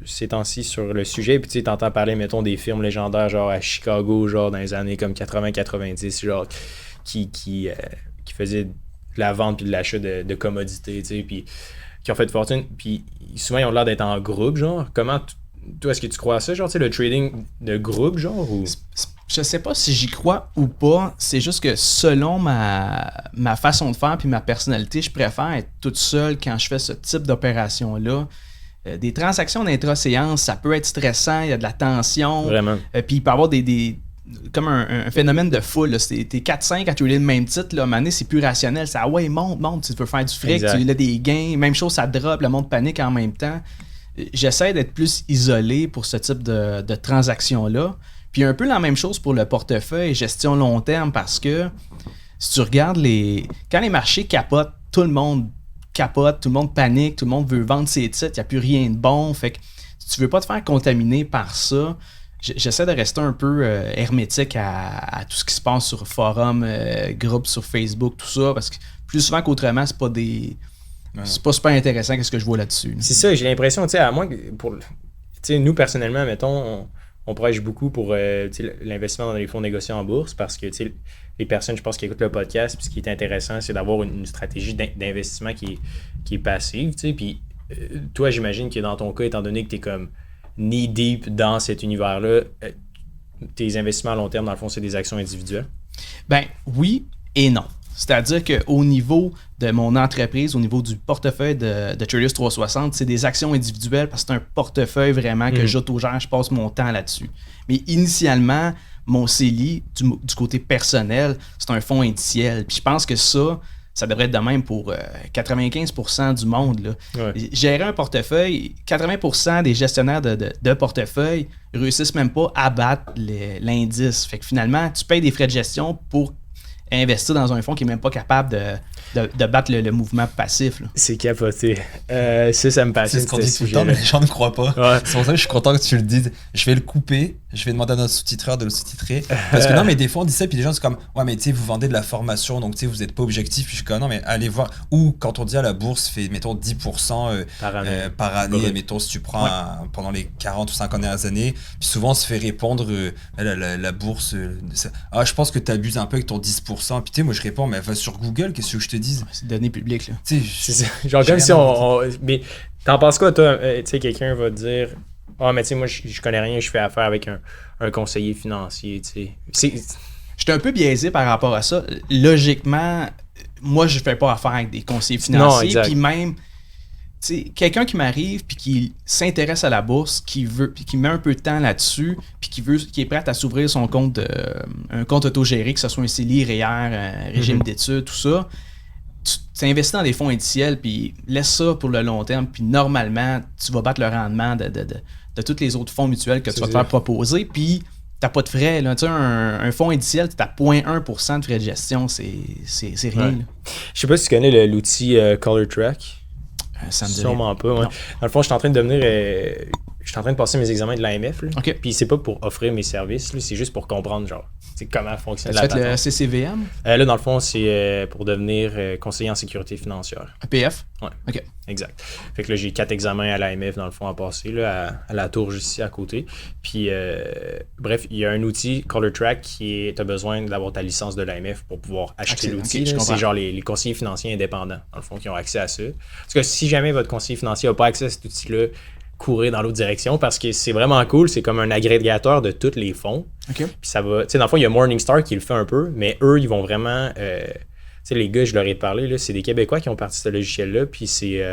ces temps-ci sur le sujet, puis tu sais, t'entends parler, mettons, des firmes légendaires, genre à Chicago, genre dans les années comme 80-90, genre, qui faisaient de la vente puis de l'achat de commodités, tu sais, puis qui ont fait de fortune, puis souvent, ils ont l'air d'être en groupe, genre. Comment... Toi, est-ce que tu crois à ça, genre, tu sais, le trading de groupe, genre, ou... Je sais pas si j'y crois ou pas. C'est juste que selon ma façon de faire puis ma personnalité, je préfère être toute seule quand je fais ce type d'opération-là. Des transactions d'intra-séance, ça peut être stressant, il y a de la tension. Vraiment. Puis il peut y avoir comme un phénomène de foule. T'es 4-5 à trader le même titre, là, à un moment donné, c'est plus rationnel. Ça, monte, tu veux faire du fric, tu as des gains. Même chose, ça drop, le monde panique en même temps. J'essaie d'être plus isolé pour ce type de transaction-là. Puis un peu la même chose pour le portefeuille, gestion long terme, parce que si tu regardes quand les marchés capotent, tout le monde capote, tout le monde panique, tout le monde veut vendre ses titres, il n'y a plus rien de bon. Fait que si tu veux pas te faire contaminer par ça, j'essaie de rester un peu hermétique à tout ce qui se passe sur forum, groupes sur Facebook, tout ça, parce que plus souvent qu'autrement, c'est pas c'est pas super intéressant qu'est-ce que je vois là-dessus. C'est ça, j'ai l'impression, tu sais, à moins que nous, personnellement, mettons, on prêche beaucoup pour l'investissement dans les fonds négociés en bourse, parce que les personnes, je pense, qui écoutent le podcast, puis ce qui est intéressant, c'est d'avoir une stratégie d'investissement qui est passive. Puis toi, j'imagine que dans ton cas, étant donné que tu es comme knee deep dans cet univers-là, tes investissements à long terme, dans le fond, c'est des actions individuelles? Ben oui et non. C'est-à-dire qu'au niveau de mon entreprise, au niveau du portefeuille de Traders 360, c'est des actions individuelles parce que c'est un portefeuille vraiment que j'autogère, je passe mon temps là-dessus. Mais initialement, mon CELI, du côté personnel, c'est un fonds indiciel. Puis je pense que ça devrait être de même pour 95% du monde. Là. Ouais. Gérer un portefeuille, 80% des gestionnaires de portefeuille réussissent même pas à battre l'indice. Fait que finalement, tu payes des frais de gestion pour investir dans un fonds qui n'est même pas capable de battre le mouvement passif. Là. C'est capoté. Ça me passionne. C'est ce qu'on dit tout le temps, mais les gens ne croient pas. Ouais. C'est pour ça que je suis content que tu le dises. Je vais le couper, je vais demander à notre sous-titreur de le sous-titrer. Parce que non, mais des fois on dit ça, puis les gens c'est comme, ouais, mais tu sais, vous vendez de la formation, donc tu sais, vous n'êtes pas objectif. Puis je suis comme, non, mais allez voir. Ou quand on dit à la bourse, fait, mettons, 10% par année, mettons, si tu prends pendant les 40 ou 50 dernières années. Puis souvent on se fait répondre, la bourse, je pense que tu abuses un peu avec ton 10%. Puis tu sais, moi je réponds, mais va sur Google, qu'est-ce que je te dise? C'est données publiques, là. C'est genre comme si mais t'en penses quoi, toi? Tu sais, quelqu'un va te dire, Ah, mais tu sais, moi, je connais rien, je fais affaire avec un conseiller financier, tu sais. J'étais un peu biaisé par rapport à ça. Logiquement, moi, je fais pas affaire avec des conseillers financiers. Puis même, quelqu'un qui m'arrive puis qui s'intéresse à la bourse, qui veut, puis qui met un peu de temps là-dessus, puis qui est prêt à s'ouvrir son compte, un compte autogéré, que ce soit un CELI, REER, un régime d'études, tout ça. Tu investis dans des fonds indiciels, puis laisse ça pour le long terme, puis normalement, tu vas battre le rendement de tous les autres fonds mutuels que tu vas te faire proposer, puis t'as pas de frais. Là. Tu sais, un fonds indiciel, tu as 0,1% de frais de gestion, c'est rien. Ouais. Je sais pas si tu connais l'outil Color Track. Ça me dit sûrement pas. Ouais. Dans le fond, je suis en train de passer mes examens de l'AMF. Okay. Puis c'est pas pour offrir mes services, là, c'est juste pour comprendre genre comment fonctionne la patente. Tu fais le CCVM? Là, dans le fond, c'est pour devenir conseiller en sécurité financière. EPF? Ouais. OK. Exact. Fait que là, j'ai 4 examens à l'AMF, dans le fond, à passer, là, à la tour juste ici à côté. Puis, bref, il y a un outil, Color Track, tu as besoin d'avoir ta licence de l'AMF pour pouvoir acheter l'outil. Okay, c'est genre les conseillers financiers indépendants, dans le fond, qui ont accès à ça. Parce que si jamais votre conseiller financier n'a pas accès à cet outil-là, courir dans l'autre direction parce que c'est vraiment cool. C'est comme un agrégateur de tous les fonds. Okay. Puis ça va. Tu sais, dans le fond, il y a Morningstar qui le fait un peu, mais eux, ils vont vraiment. Tu sais, les gars, je leur ai parlé, là, c'est des Québécois qui ont parti de ce logiciel-là, puis c'est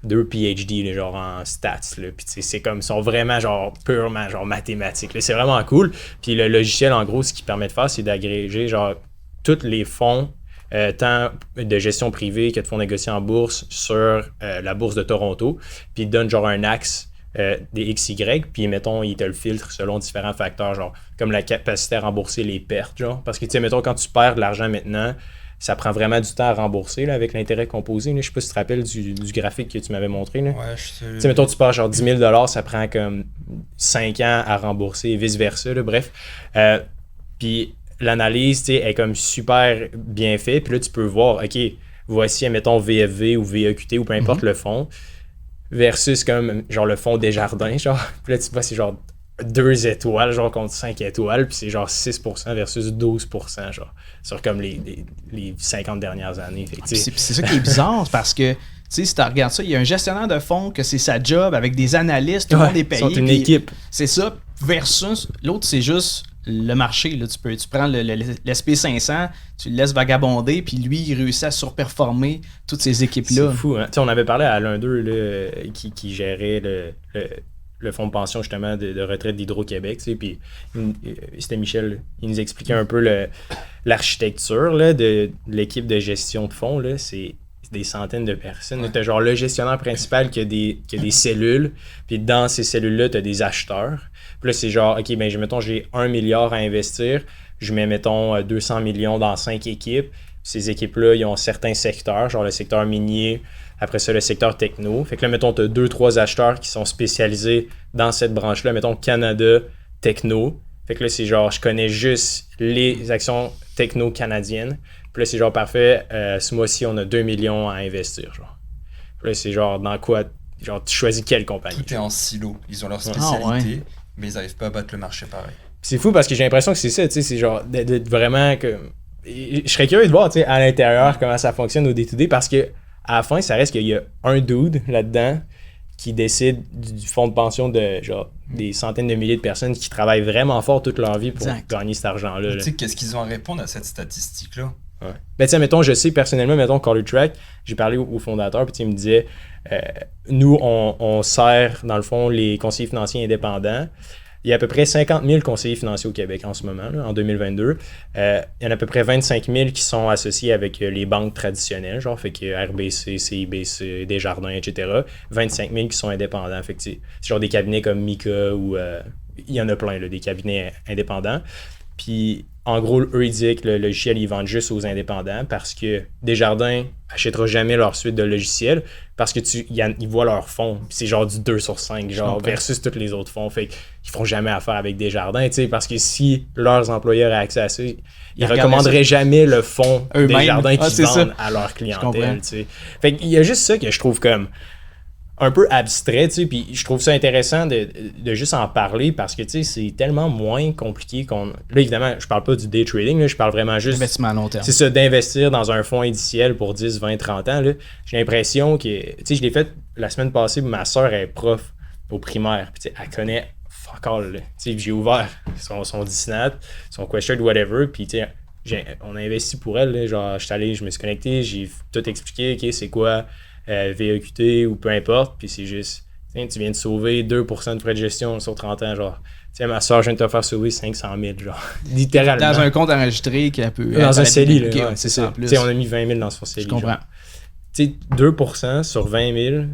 2 PhD, là, genre en stats. Là, puis c'est comme, ils sont vraiment, genre, purement, genre, mathématiques. Là, c'est vraiment cool. Puis le logiciel, en gros, ce qu'il permet de faire, c'est d'agréger, genre, tous les fonds. Tant de gestion privée que de fonds négociés en bourse sur la bourse de Toronto, puis il donne genre un axe des XY, puis mettons, il te le filtre selon différents facteurs, genre comme la capacité à rembourser les pertes, genre, parce que tu sais, mettons, quand tu perds de l'argent maintenant, ça prend vraiment du temps à rembourser là, avec l'intérêt composé. Là. Je sais pas si tu te rappelles du graphique que tu m'avais montré. Là. Ouais, je sais. Tu sais, mettons, tu perds genre 10 000 $, ça prend comme 5 ans à rembourser, et vice-versa, là, bref. Puis l'analyse, tu sais, est comme super bien faite. Puis là, tu peux voir, OK, voici, mettons, VFV ou VEQT ou peu importe le fonds, versus comme, genre, le fonds Desjardins, genre. Puis là, tu vois, c'est genre 2 étoiles, genre, contre 5 étoiles. Puis c'est genre 6% versus 12%, genre, sur comme les 50 dernières années. C'est ça qui est bizarre, parce que, tu sais, si tu regardes ça, il y a un gestionnaire de fonds que c'est sa job avec des analystes, tout le monde est payé. Ils sont une équipe. C'est ça, versus l'autre, c'est juste le marché. Là, tu prends l'SP500, tu le laisses vagabonder, puis lui, il réussit à surperformer toutes ces équipes-là. C'est fou, hein? On avait parlé à l'un d'eux qui gérait le fonds de pension justement de retraite d'Hydro-Québec, puis c'était Michel, il nous expliquait un peu l'architecture là, de l'équipe de gestion de fonds. Là, c'est des centaines de personnes. Ouais. Tu as genre le gestionnaire principal qui a des cellules, puis dans ces cellules-là, tu as des acheteurs. Puis là, c'est genre, OK, ben mettons, j'ai 1 milliard à investir, je mets, mettons, 200 millions dans 5 équipes. Ces équipes-là, ils ont certains secteurs, genre le secteur minier, après ça, le secteur techno. Fait que là, mettons, tu as 2-3 acheteurs qui sont spécialisés dans cette branche-là, mettons, Canada, techno. Fait que là, c'est genre, je connais juste les actions techno canadiennes. Puis là, c'est genre, parfait, ce mois-ci, on a 2 millions à investir, genre. Puis là, c'est genre, dans quoi, genre, tu choisis quelle compagnie? Tout est en silo. Ils ont leur spécialité, mais ils n'arrivent pas à battre le marché pareil. C'est fou parce que j'ai l'impression que c'est ça, tu sais, c'est genre, d'être vraiment que... Je serais curieux de voir, tu sais, à l'intérieur, comment ça fonctionne au day-to-day, parce que à la fin, ça reste qu'il y a un dude là-dedans qui décide du fonds de pension de genre des centaines de milliers de personnes qui travaillent vraiment fort toute leur vie pour gagner cet argent-là. Tu sais, qu'est-ce qu'ils ont à répondre à cette statistique-là? Ouais. Ben, tu sais, mettons, je sais personnellement, mettons, Color Track, j'ai parlé au fondateur, puis il me disait, nous, on sert, dans le fond, les conseillers financiers indépendants. Il y a à peu près 50 000 conseillers financiers au Québec en ce moment, là, en 2022. Il y en a à peu près 25 000 qui sont associés avec les banques traditionnelles, genre, fait que RBC, CIBC, Desjardins, etc. 25 000 qui sont indépendants. Fait que c'est genre des cabinets comme Mika ou... il y en a plein, là, des cabinets indépendants. Puis, en gros, eux, ils disent que le logiciel, ils vendent juste aux indépendants parce que Desjardins n'achètera jamais leur suite de logiciels parce que ils voient leur fonds. C'est genre du 2/5, genre, versus tous les autres fonds. Fait qu'ils feront jamais affaire avec Desjardins, tu sais, parce que si leurs employeurs aient accès à ça, ils recommanderaient jamais le fonds Desjardins qu'ils vendent à leur clientèle, tu sais. Fait qu'il y a juste ça que je trouve comme un peu abstrait, tu sais, puis je trouve ça intéressant de juste en parler parce que, tu sais, c'est tellement moins compliqué qu'on... Là, évidemment, je parle pas du day trading, là, je parle vraiment juste... Investissement à long terme. C'est ça, d'investir dans un fonds indiciel pour 10, 20, 30 ans, là. J'ai l'impression que... Tu sais, je l'ai fait la semaine passée, ma soeur est prof au primaire. Puis, elle connaît fuck all. Là. J'ai ouvert son Disney, son Question, whatever. Puis, on a investi pour elle. Là, genre, je me suis connecté, j'ai tout expliqué. OK, c'est quoi VEQT ou peu importe. Puis, c'est juste, tu viens de sauver 2% de frais de gestion sur 30 ans. Genre, ma soeur, je viens de te faire sauver 500 000. Genre, littéralement. Dans un compte enregistré qu'elle peut. Dans un CELI, là. Okay, ouais, c'est ça. On a mis 20 000 dans son CELI. Je comprends. 2% sur 20 000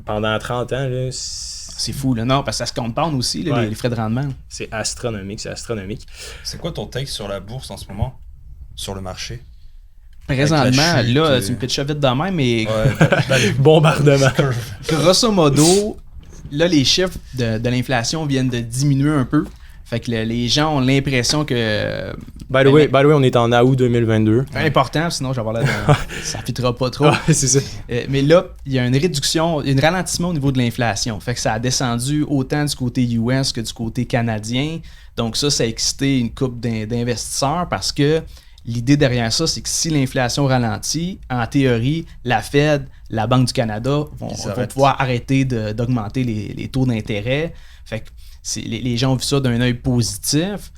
pendant 30 ans, là, c'est fou, là. Non, parce que ça se compound aussi, là, les frais de rendement. C'est astronomique. C'est quoi ton take sur la bourse en ce moment? Sur le marché? Présentement, là, tu me pitches vite de même, mais... Ouais, bombardement. Grosso modo, là, les chiffres de l'inflation viennent de diminuer un peu. Fait que les gens ont l'impression que... By the way, on est en août 2022. Important, sinon je vais avoir l'air ça ne fitera pas trop. C'est ça. Mais là, il y a une réduction, un ralentissement au niveau de l'inflation. Fait que ça a descendu autant du côté US que du côté canadien. Donc ça a excité une couple d'investisseurs parce que l'idée derrière ça, c'est que si l'inflation ralentit, en théorie, la Fed, la Banque du Canada vont pouvoir arrêter d'augmenter les taux d'intérêt. Fait que les gens ont vu ça d'un œil positif.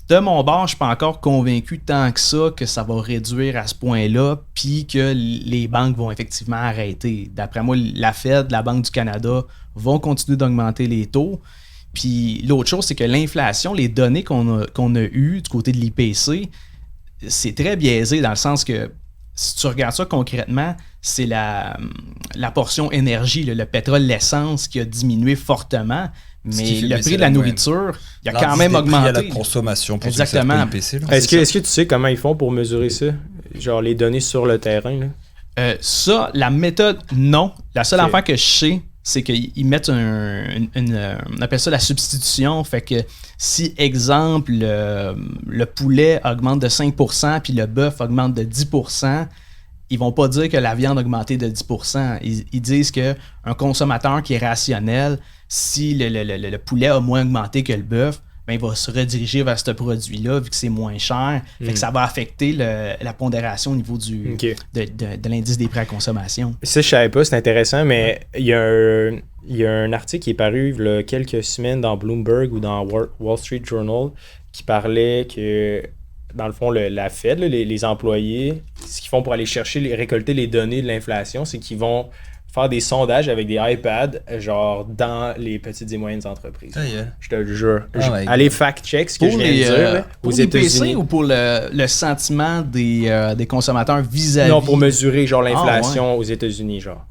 De mon bord, je ne suis pas encore convaincu tant que ça va réduire à ce point-là, puis que les banques vont effectivement arrêter. D'après moi, la Fed, la Banque du Canada vont continuer d'augmenter les taux. Puis l'autre chose, c'est que l'inflation, les données qu'on a eues du côté de l'IPC, c'est très biaisé dans le sens que si tu regardes ça concrètement, c'est la portion énergie, le pétrole, l'essence qui a diminué fortement. Mais le prix de la nourriture, il a quand même augmenté. Il y a la consommation pour exactement. l'IPC. Est-ce que tu sais comment ils font pour mesurer ça? Genre les données sur le terrain? Là? Ça, la méthode, non. La seule affaire que je sais, c'est qu'ils mettent on appelle ça la substitution. Fait que si, exemple, le poulet augmente de 5% puis le bœuf augmente de 10%, ils vont pas dire que la viande a augmenté de 10%. Ils disent qu'un consommateur qui est rationnel, si le poulet a moins augmenté que le bœuf, ben il va se rediriger vers ce produit-là vu que c'est moins cher. Fait que ça va affecter la pondération au niveau de l'indice des prix à consommation. Ça, je savais pas, c'est intéressant, mais il y a un article qui est paru il y a quelques semaines dans Bloomberg ou dans Wall Street Journal qui parlait que, dans le fond, la Fed, les employés, ce qu'ils font pour aller récolter les données de l'inflation, c'est qu'ils vont faire des sondages avec des iPads, genre dans les petites et moyennes entreprises. Je te le jure. Allez fact-check ce que je viens de dire. Aux États-Unis. Ou pour le sentiment des consommateurs vis-à-vis... Non, pour mesurer genre l'inflation aux États-Unis, genre.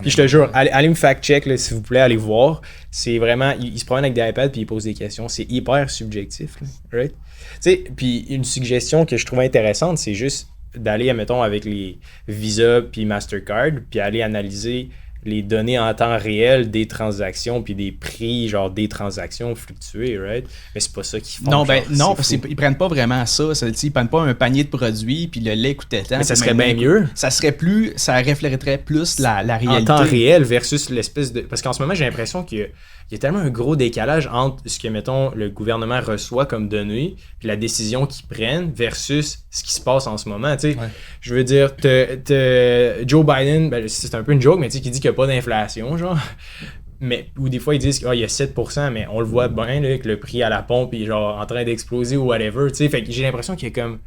Puis je te jure, allez me fact-check, là, s'il vous plaît, allez voir. C'est vraiment... Ils se promènent avec des iPads puis ils posent des questions. C'est hyper subjectif, là, right? Tu sais, puis une suggestion que je trouvais intéressante, c'est juste d'aller, admettons, avec les Visa puis Mastercard, puis aller analyser les données en temps réel des transactions puis des prix, genre des transactions fluctuées, right? Mais c'est pas ça qu'ils font. Non, parce qu'ils prennent pas vraiment ça. Ils prennent pas un panier de produits puis le lait coûtait tant. Mais ça serait bien mieux. Ça reflèterait plus la réalité. En temps réel versus l'espèce de... Parce qu'en ce moment, j'ai l'impression qu'il y a tellement un gros décalage entre ce que, mettons, le gouvernement reçoit comme données puis la décision qu'ils prennent versus ce qui se passe en ce moment, tu sais. Ouais. Je veux dire, Joe Biden, ben, c'est un peu une joke, mais tu sais, qui dit qu'il n'y a pas d'inflation, genre. Mais, ou des fois, ils disent qu'il y a 7%, mais on le voit bien, là, que le prix à la pompe est genre en train d'exploser ou whatever, tu sais. Fait que j'ai l'impression qu'il y a comme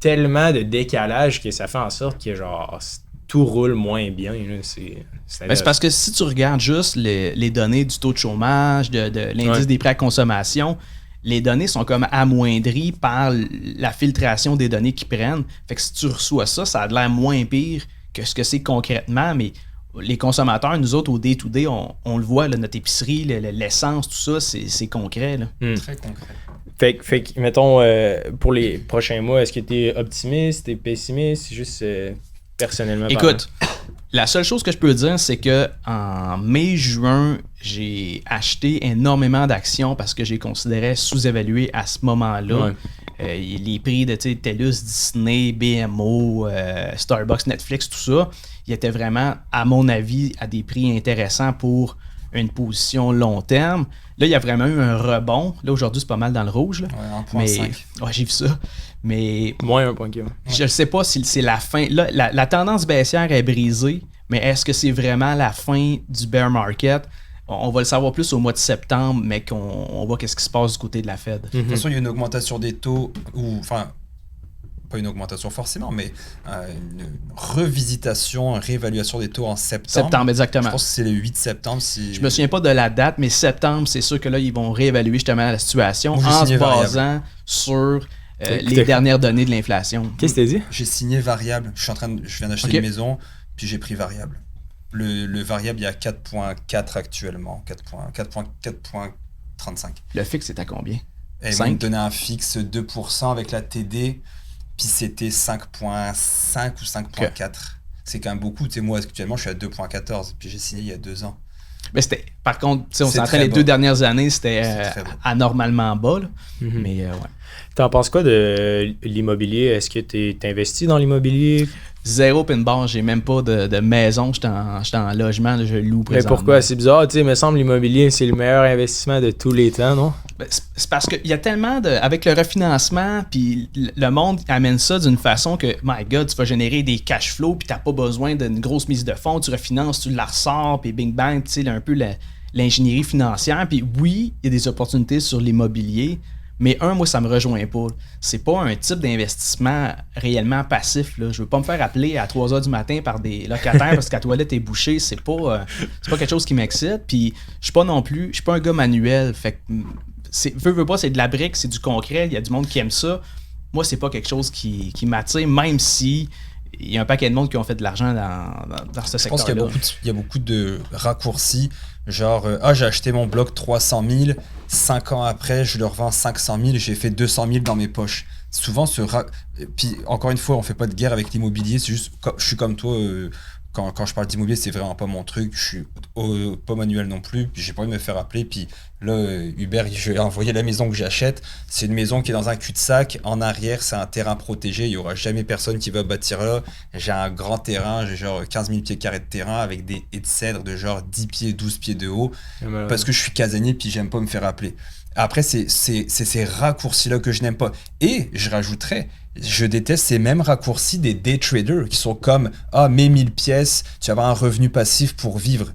tellement de décalage que ça fait en sorte que, genre, tout roule moins bien, là. C'est parce que si tu regardes juste les données du taux de chômage, de l'indice des prix à consommation, les données sont comme amoindries par la filtration des données qu'ils prennent. Fait que si tu reçois ça, ça a l'air moins pire que ce que c'est concrètement, mais les consommateurs, nous autres, au day-to-day, on le voit, là, notre épicerie, l'essence, tout ça, c'est concret. Là. Très concret. Fait que, mettons, pour les prochains mois, est-ce que tu es optimiste, tu es pessimiste? C'est juste personnellement Écoute, la seule chose que je peux dire, c'est que en mai-juin, j'ai acheté énormément d'actions parce que j'ai considéré sous-évalué à ce moment-là. Ouais. Les prix de TELUS, Disney, BMO, Starbucks, Netflix, tout ça, ils étaient vraiment, à mon avis, à des prix intéressants pour une position long terme. Là, il y a vraiment eu un rebond. Là, aujourd'hui, c'est pas mal dans le rouge. Là. Ouais, 1.5. Ouais, j'ai vu ça. Mais moins 1.4. Je ne sais pas si c'est la fin. Là, la tendance baissière est brisée, mais est-ce que c'est vraiment la fin du bear market? on va le savoir plus au mois de septembre, mais qu'on voit qu'est-ce qui se passe du côté de la Fed. De toute façon, il y a une augmentation des taux, enfin, pas une augmentation forcément, mais une revisitation, une réévaluation des taux en septembre. Septembre, exactement. Je pense que c'est le 8 septembre. Si... Je me souviens pas de la date, mais septembre, c'est sûr que là, ils vont réévaluer justement la situation en se basant sur les dernières données de l'inflation. Qu'est-ce que tu as dit? J'ai signé variable. Je viens d'acheter une maison, puis j'ai pris variable. Le variable, il y a 4.4 actuellement. 4.35. Le fixe, c'est à combien? Et ils m'ont donné un fixe 2% avec la TD, puis c'était 5.5 ou 5.4. Okay. C'est quand même beaucoup. Tu sais, moi, actuellement, je suis à 2.14, puis j'ai signé il y a 2 ans. Mais c'était, par contre, on s'entend les 2 dernières années, c'était anormalement bas. Là. Mais ouais. T'en penses quoi de l'immobilier? Est-ce que tu investi dans l'immobilier? Zéro pin bar, j'ai même pas de maison, j'étais en logement, là, je loue présentement. Mais pourquoi? C'est bizarre, tu sais, il me semble l'immobilier, c'est le meilleur investissement de tous les temps, non? Ben, c'est parce qu'il y a tellement avec le refinancement, puis le monde amène ça d'une façon que, my God, tu vas générer des cash flows, puis t'as pas besoin d'une grosse mise de fonds, tu refinances, tu la ressors, puis bing bang, tu sais, un peu l'ingénierie financière. Puis oui, il y a des opportunités sur l'immobilier, mais moi, ça me rejoint pas. C'est pas un type d'investissement réellement passif. Là. Je veux pas me faire appeler à 3h du matin par des locataires parce que la toilette est bouchée. C'est pas quelque chose qui m'excite. Puis je suis pas un gars manuel. Fait que veux pas, c'est de la brique, c'est du concret. Il y a du monde qui aime ça. Moi, c'est pas quelque chose qui m'attire, même si il y a un paquet de monde qui ont fait de l'argent dans ce secteur-là. Je pense qu'il y a beaucoup de raccourcis. Genre, j'ai acheté mon bloc 300 000, 5 ans après, je le revends 500 000, j'ai fait 200 000 dans mes poches. Souvent, puis encore une fois, on fait pas de guerre avec l'immobilier, c'est juste, je suis comme toi, quand je parle d'immobilier, c'est vraiment pas mon truc, je suis pas manuel non plus, puis j'ai pas envie de me faire appeler, puis là, Hubert, je vais envoyer la maison que j'achète, c'est une maison qui est dans un cul-de-sac, en arrière, c'est un terrain protégé, il y aura jamais personne qui va bâtir là, j'ai un grand terrain, j'ai genre 15 000 pieds carrés de terrain, avec des haies de cèdre de genre 10 pieds, 12 pieds de haut, parce que je suis casanier, puis j'aime pas me faire appeler. Après, c'est ces raccourcis-là que je n'aime pas. Et je rajouterais, je déteste ces mêmes raccourcis des day traders qui sont comme mets 1000 pièces, tu vas avoir un revenu passif pour vivre.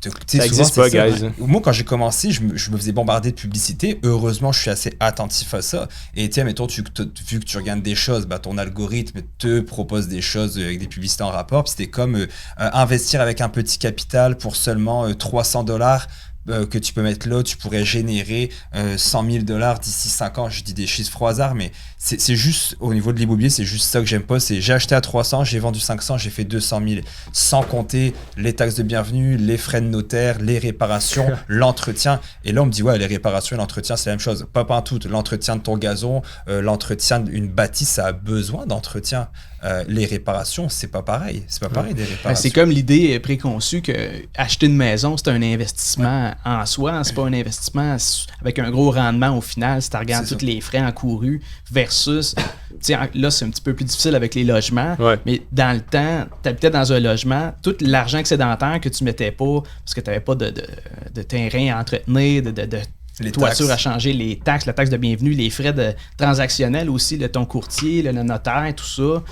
Ça n'existe pas, guys. Moi, quand j'ai commencé, je me faisais bombarder de publicité. Heureusement, je suis assez attentif à ça. Et tiens, mettons, vu que tu regardes des choses, ton algorithme te propose des choses avec des publicités en rapport. Puis c'était comme investir avec un petit capital pour seulement $300. Que tu peux mettre là, tu pourrais générer $100 000 d'ici 5 ans. Je dis des chiffres au hasard, mais c'est juste, au niveau de l'immobilier, c'est juste ça que j'aime pas. C'est j'ai acheté à 300, j'ai vendu 500, j'ai fait 200 000. Sans compter les taxes de bienvenue, les frais de notaire, les réparations, l'entretien. Et là, on me dit, ouais, les réparations et l'entretien, c'est la même chose. Pas en tout. L'entretien de ton gazon, l'entretien d'une bâtisse, ça a besoin d'entretien. Les réparations, c'est pas pareil. C'est pas pareil des réparations. C'est comme l'idée préconçue que acheter une maison, c'est un investissement en soi. C'est pas un investissement avec un gros rendement au final. Si tu regardes tous les frais encourus versus... là, c'est un petit peu plus difficile avec les logements. Ouais. Mais dans le temps, tu habitais dans un logement, tout l'argent excédentaire que tu mettais pas parce que tu n'avais pas de terrain à entretenir, les toitures à changer, les taxes, la taxe de bienvenue, les frais transactionnels aussi, ton courtier, le notaire, tout ça.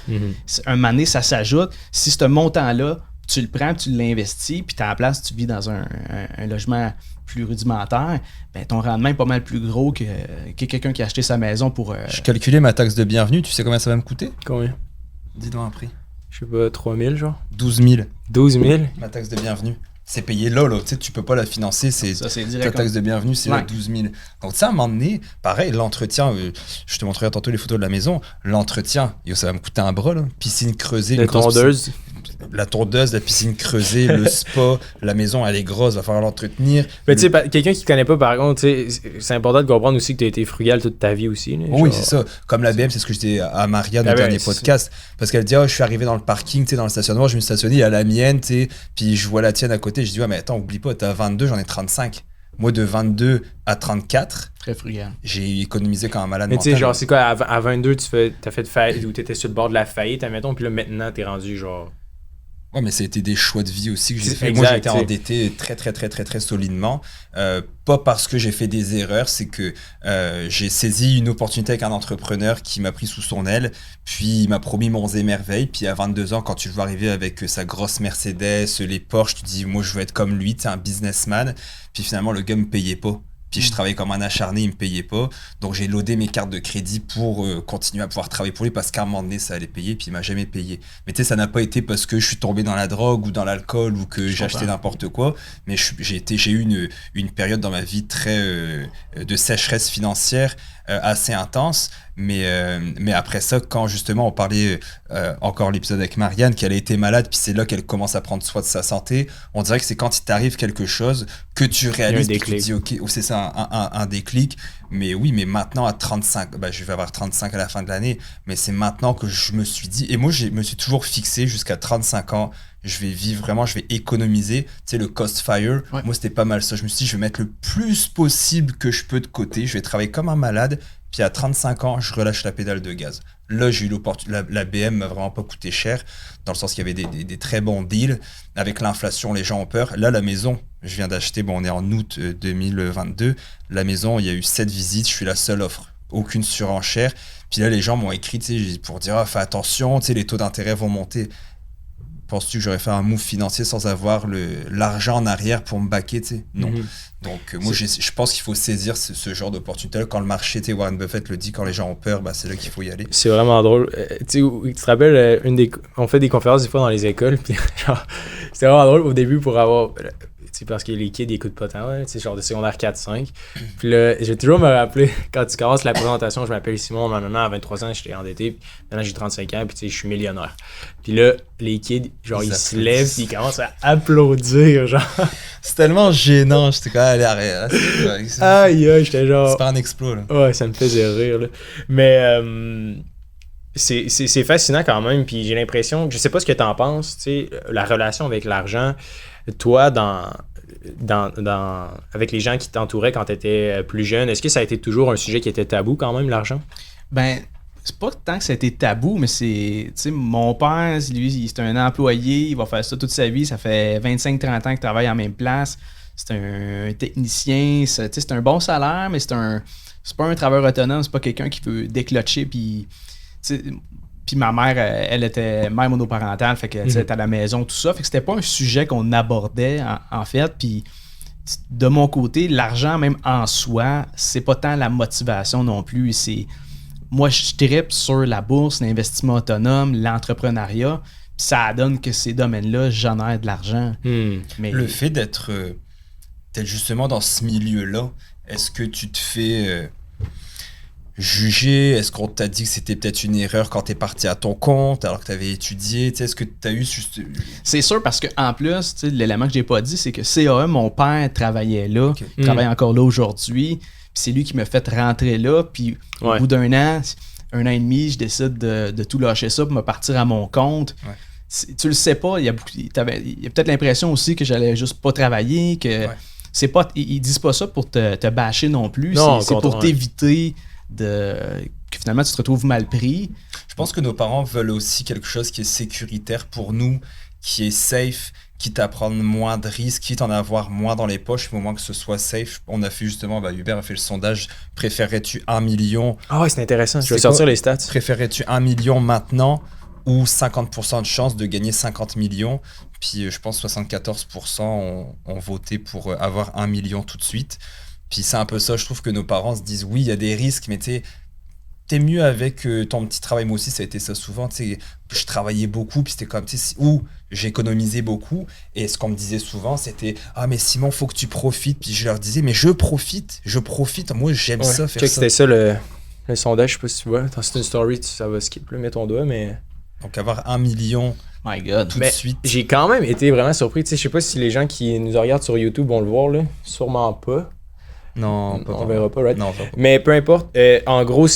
Un moment donné, ça s'ajoute. Si ce montant-là, tu le prends, tu l'investis, puis tu à la place, tu vis dans un logement plus rudimentaire, ton rendement est pas mal plus gros que quelqu'un qui a acheté sa maison pour... Je calculais ma taxe de bienvenue, tu sais combien ça va me coûter? Combien? Dis-donc un prix. Je sais pas, 3 000 genre? 12 000. 12 000? Ma taxe de bienvenue. C'est payé là, tu sais, tu peux pas la financer, c'est ta taxe de bienvenue, c'est là 12 000. Donc ça, à un moment donné, pareil, l'entretien, je te montrerai tantôt les photos de la maison, l'entretien, ça va me coûter un bras, là. Piscine creusée. La tondeuse. La tondeuse, la piscine creusée, le spa, la maison, elle est grosse, va falloir l'entretenir. Mais tu sais, quelqu'un qui connaît pas, par contre, c'est important de comprendre aussi que tu as été frugal toute ta vie aussi. Là, oui, c'est ça. Comme la BM, c'est ce que je disais à Marianne au dernier podcast. Parce qu'elle dit, je suis arrivé dans le parking, dans le stationnement, je me suis stationné, il y a la mienne, puis je vois la tienne à côté. Je dis, ouais, mais attends, oublie pas, t'as 22, j'en ai 35. Moi, de 22 à 34, très frugal. J'ai économisé quand un malade mental. Mais tu sais, genre, c'est quoi, à 22, t'as fait de faillite ou t'étais sur le bord de la faillite, admettons, puis là, maintenant, t'es rendu genre... Ouais, mais ça a été des choix de vie aussi que j'ai fait. Exact, Moi, j'ai été t'sais. endetté très solidement. Pas parce que j'ai fait des erreurs, c'est que j'ai saisi une opportunité avec un entrepreneur qui m'a pris sous son aile, puis il m'a promis monts et merveilles. Puis à 22 ans, quand tu veux arriver avec sa grosse Mercedes, les Porsche, tu te dis, moi, je veux être comme lui, tu es un businessman. Puis finalement, le gars me payait pas. Puis je travaillais comme un acharné, il me payait pas. Donc j'ai loadé mes cartes de crédit pour continuer à pouvoir travailler pour lui parce qu'à un moment donné, ça allait payer, puis il m'a jamais payé. Mais tu sais, ça n'a pas été parce que je suis tombé dans la drogue ou dans l'alcool ou que j'ai acheté n'importe quoi. Mais j'ai eu une période dans ma vie très de sécheresse financière assez intense. Mais après ça, quand justement on parlait encore l'épisode avec Marianne, qu'elle a été malade, puis c'est là qu'elle commence à prendre soin de sa santé, on dirait que c'est quand il t'arrive quelque chose que tu réalises, que tu te dis ok, ou c'est ça, un déclic. Mais oui, mais maintenant à 35, je vais avoir 35 à la fin de l'année, mais c'est maintenant que je me suis dit, et moi je me suis toujours fixé jusqu'à 35 ans, je vais vivre vraiment, je vais économiser, tu sais, le cost fire, moi c'était pas mal ça, je me suis dit, je vais mettre le plus possible que je peux de côté, je vais travailler comme un malade, puis à 35 ans, je relâche la pédale de gaz. Là, j'ai eu l'opportunité, la BM m'a vraiment pas coûté cher, dans le sens qu'il y avait des très bons deals. Avec l'inflation, les gens ont peur. Là, la maison, je viens d'acheter, on est en août 2022. La maison, il y a eu 7 visites, je suis la seule offre. Aucune surenchère. Puis là, les gens m'ont écrit, pour dire, fais attention, les taux d'intérêt vont monter. Penses-tu que j'aurais fait un move financier sans avoir l'argent en arrière pour me backer, Non. Donc, moi, je pense qu'il faut saisir ce genre d'opportunité. Quand le marché, Warren Buffett le dit, quand les gens ont peur, c'est là qu'il faut y aller. C'est vraiment drôle. Tu te rappelles, on fait des conférences des fois dans les écoles, puis c'était vraiment drôle au début pour avoir... parce que les kids, ils écoutent pas tant, genre de secondaire 4-5. Puis là, je vais toujours me rappeler, quand tu commences la présentation, je m'appelle Simon, à 23 ans, j'étais endetté, puis maintenant j'ai 35 ans, puis je suis millionnaire. Puis là, les kids, genre, ils se lèvent, puis ils commencent à applaudir, genre. C'est tellement gênant, j'étais quand même allé arrêter. Aïe, j'étais genre... C'est pas un exploit, là. Ouais, ça me faisait rire, là. Mais... c'est fascinant quand même, puis j'ai l'impression, je sais pas ce que t'en penses, la relation avec l'argent, toi, avec les gens qui t'entouraient quand t'étais plus jeune, est-ce que ça a été toujours un sujet qui était tabou quand même, l'argent? Ben, c'est pas tant que ça a été tabou, mais c'est, mon père, lui, c'est un employé, il va faire ça toute sa vie, ça fait 25-30 ans qu'il travaille en même place, c'est un technicien, c'est un bon salaire, mais c'est pas un travailleur autonome, c'est pas quelqu'un qui veut déclocher, puis ma mère, elle était mère monoparentale, fait qu'elle était à la maison, tout ça. Fait que c'était pas un sujet qu'on abordait, en fait. Puis de mon côté, l'argent, même en soi, c'est pas tant la motivation non plus. Moi, je trippe sur la bourse, l'investissement autonome, l'entrepreneuriat. Puis ça donne que ces domaines-là génèrent de l'argent. Mais le fait d'être justement dans ce milieu-là, est-ce que tu te fais... juger? Est-ce qu'on t'a dit que c'était peut-être une erreur quand t'es parti à ton compte alors que t'avais étudié? Est-ce que t'as eu juste... C'est sûr, parce qu'en plus, l'élément que j'ai pas dit, c'est que CAE, mon père travaillait là, travaille encore là aujourd'hui, puis c'est lui qui m'a fait rentrer là, puis au bout d'un an et demi, je décide de tout lâcher ça pour me partir à mon compte. Tu le sais pas, il y a peut-être l'impression aussi que j'allais juste pas travailler, que c'est pas, ils disent pas ça pour te bâcher non plus, non, c'est pour t'éviter que finalement tu te retrouves mal pris. Je pense que nos parents veulent aussi quelque chose qui est sécuritaire pour nous, qui est safe, quitte à prendre moins de risques, quitte à en avoir moins dans les poches, mais au moins que ce soit safe. On a fait justement, Hubert a fait le sondage, préférerais-tu 1 million? Ah ouais, c'est intéressant, je vais sortir les stats. Préférerais-tu 1 million maintenant ou 50% de chance de gagner 50 millions? Puis je pense 74% ont voté pour avoir 1 million tout de suite. Puis c'est un peu ça, je trouve que nos parents se disent oui, il y a des risques, mais t'es mieux avec ton petit travail. Moi aussi, ça a été ça souvent. Je travaillais beaucoup, puis c'était comme, ou j'économisais beaucoup. Et ce qu'on me disait souvent, c'était mais Simon, faut que tu profites. Puis je leur disais, mais je profite. Moi, j'aime ça, faire ça. C'était ça le sondage, je sais pas si tu vois. C'est une story, ça va skip, mets ton doigt, mais. Donc avoir 1 million. My God. Tout de suite. J'ai quand même été vraiment surpris. Je sais pas si les gens qui nous regardent sur YouTube vont le voir, là. Sûrement pas. Non, on verra pas, right? Non, pas. Mais peu importe. En gros,